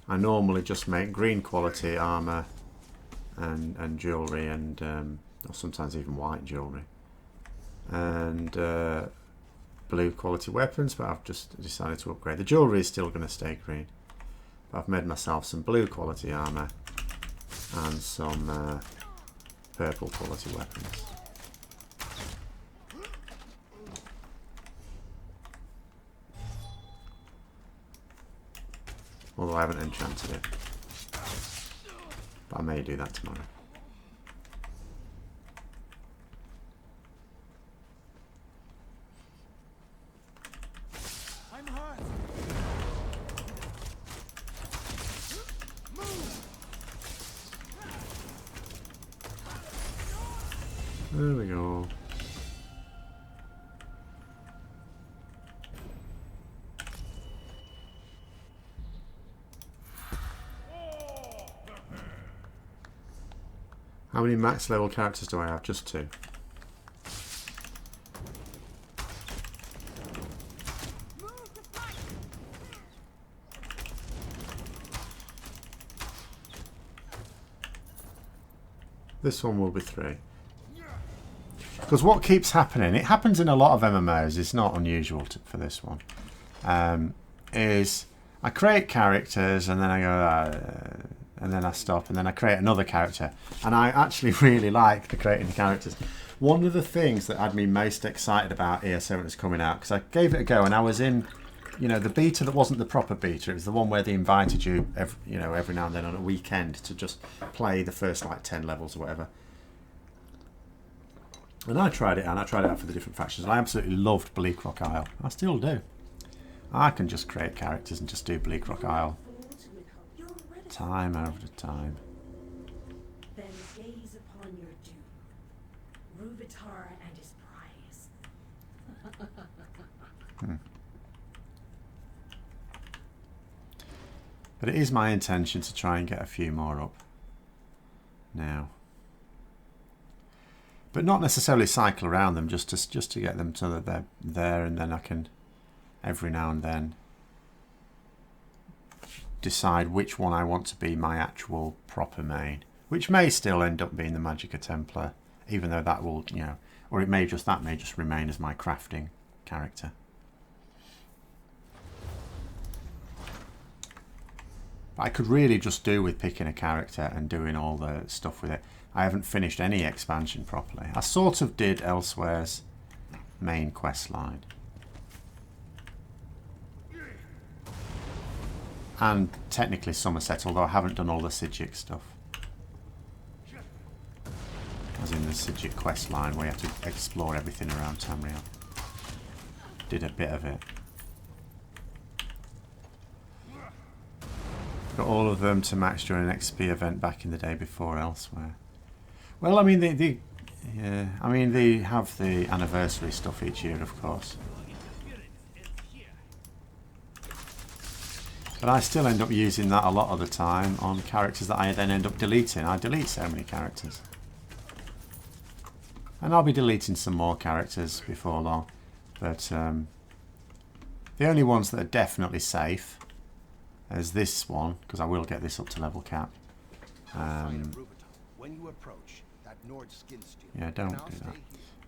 A: I normally just make green quality armour and jewellery and or sometimes even white jewellery and blue quality weapons, but I've just decided to upgrade. The jewellery is still going to stay green, but I've made myself some blue quality armour and some purple quality weapons. Although I haven't enchanted it, but I may do that tomorrow.
C: I'm hurt.
A: There we go. How many max level characters do I have? Just 2. This one will be 3. Because what keeps happening, it happens in a lot of MMOs, it's not unusual for this one, is I create characters and then I go, and then I stop, and then I create another character. And I actually really like the creating the characters. One of the things that had me most excited about ESO when it was coming out, because I gave it a go, and I was in, you know, the beta that wasn't the proper beta. It was the one where they invited you, every now and then on a weekend to just play the first like 10 levels or whatever. And I tried it out, and I tried it out for the different factions, and I absolutely loved Bleak Rock Isle. I still do. I can just create characters and just do Bleak Rock Isle. Time after time.
I: Then gaze upon your doom. Ruvitar and his prize.
A: But it is my intention to try and get a few more up now. But not necessarily cycle around them, just to get them so that they're there, and then I can every now and then decide which one I want to be my actual proper main, which may still end up being the Magicka Templar, even though that will, or it may just remain as my crafting character. But I could really just do with picking a character and doing all the stuff with it. I haven't finished any expansion properly. I sort of did Elsewhere's main quest line. And technically Somerset, although I haven't done all the Sijic stuff. As in the Sijic quest line where you have to explore everything around Tamriel. Did a bit of it. Got all of them to max during an XP event back in the day before Elsewhere. Well, I mean, they have the anniversary stuff each year, of course. But I still end up using that a lot of the time on characters that I then end up deleting. I delete so many characters. And I'll be deleting some more characters before long. But the only ones that are definitely safe is this one, because I will get this up to level cap.
C: When you approach that Nord skin steel,
A: yeah, don't do that.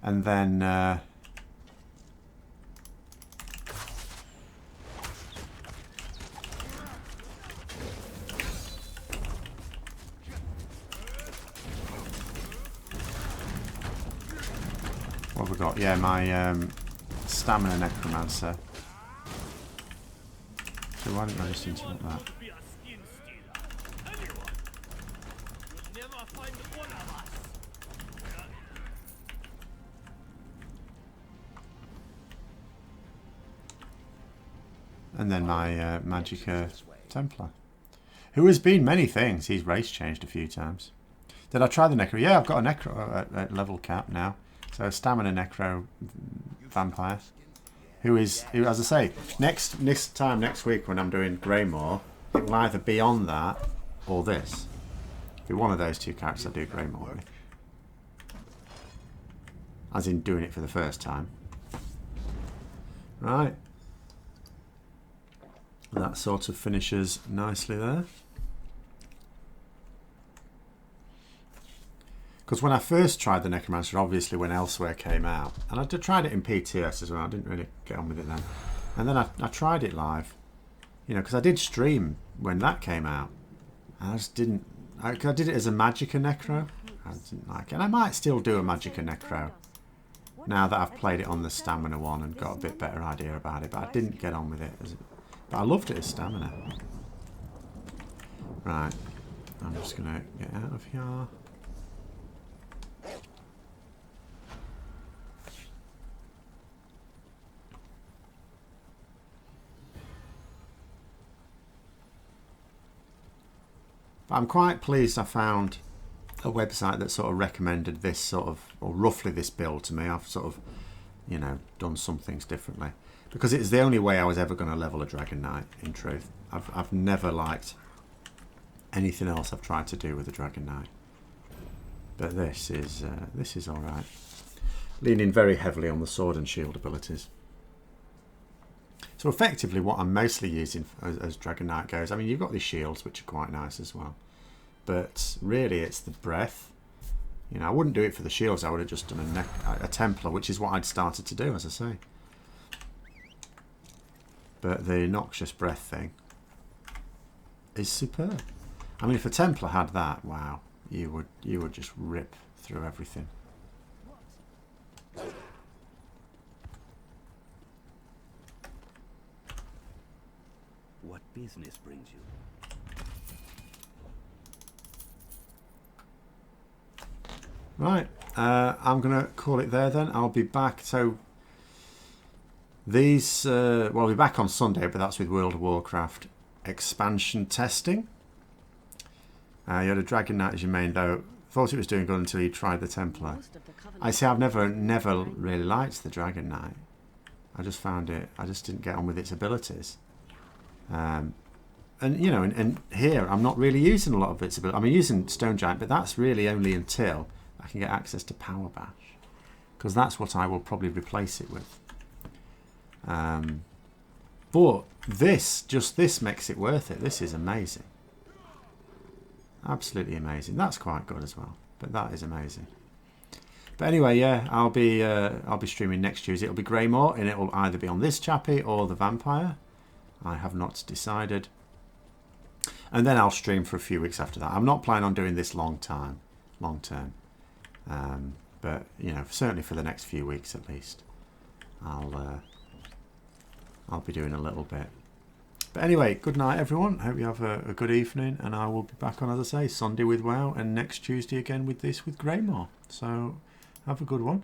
A: And then what have we got? Yeah, my stamina necromancer. So why didn't I just interrupt that? And then my Magicka Templar, who has been many things. He's race changed a few times. Did I try the Necro? Yeah, I've got a Necro at level cap now. So Stamina Necro Vampire, who, as I say, next week when I'm doing Greymoor, it will either be on that or this. If you're one of those two characters, I do Greymoor with. As in doing it for the first time. Right. That sort of finishes nicely there. Because when I first tried the Necromancer, obviously when Elsewhere came out, and I tried it in PTS as well, I didn't really get on with it then. And then I tried it live, you know, because I did stream when that came out. And I just didn't, I did it as a Magicka Necro. I didn't like it. And I might still do a Magicka Necro now that I've played it on the Stamina one and got a bit better idea about it. But I didn't get on with it. But I loved it as Stamina. Right, I'm just going to get out of here. But I'm quite pleased I found a website that sort of recommended this sort of, or roughly this build to me. I've sort of, you know, done some things differently. Because it's the only way I was ever going to level a Dragon Knight, in truth. I've never liked anything else I've tried to do with a Dragon Knight. But this is alright. Leaning very heavily on the sword and shield abilities. So effectively what I'm mostly using as Dragon Knight goes, I mean you've got these shields which are quite nice as well. But really it's the breath. You know, I wouldn't do it for the shields, I would have just done a Templar, which is what I'd started to do, as I say. But the noxious breath thing is superb. I mean if a Templar had that, wow, you would just rip through everything.
U: What business brings you?
A: Right, I'm going to call it there then. I'll be back. So these, well, I'll be back on Sunday, but that's with World of Warcraft expansion testing. You had a Dragon Knight as your main, though. Thought it was doing good until you tried the Templar. I see. I've never really liked the Dragon Knight. I just found it. I just didn't get on with its abilities. And you know, and here I'm not really using a lot of its ability. I'm using Stone Giant, but that's really only until I can get access to Power Bash, because that's what I will probably replace it with. But this makes it worth it. This is amazing, absolutely amazing. That's quite good as well, but that is amazing. But anyway, yeah, I'll be streaming next Tuesday. It'll be Greymoor, and it will either be on this chappie or the Vampire. I have not decided. And then I'll stream for a few weeks after that. I'm not planning on doing this long term. But, you know, certainly for the next few weeks at least, I'll be doing a little bit. But anyway, good night everyone. Hope you have a good evening, and I will be back on, as I say, Sunday with WoW, and next Tuesday again with Greymoor. So have a good one.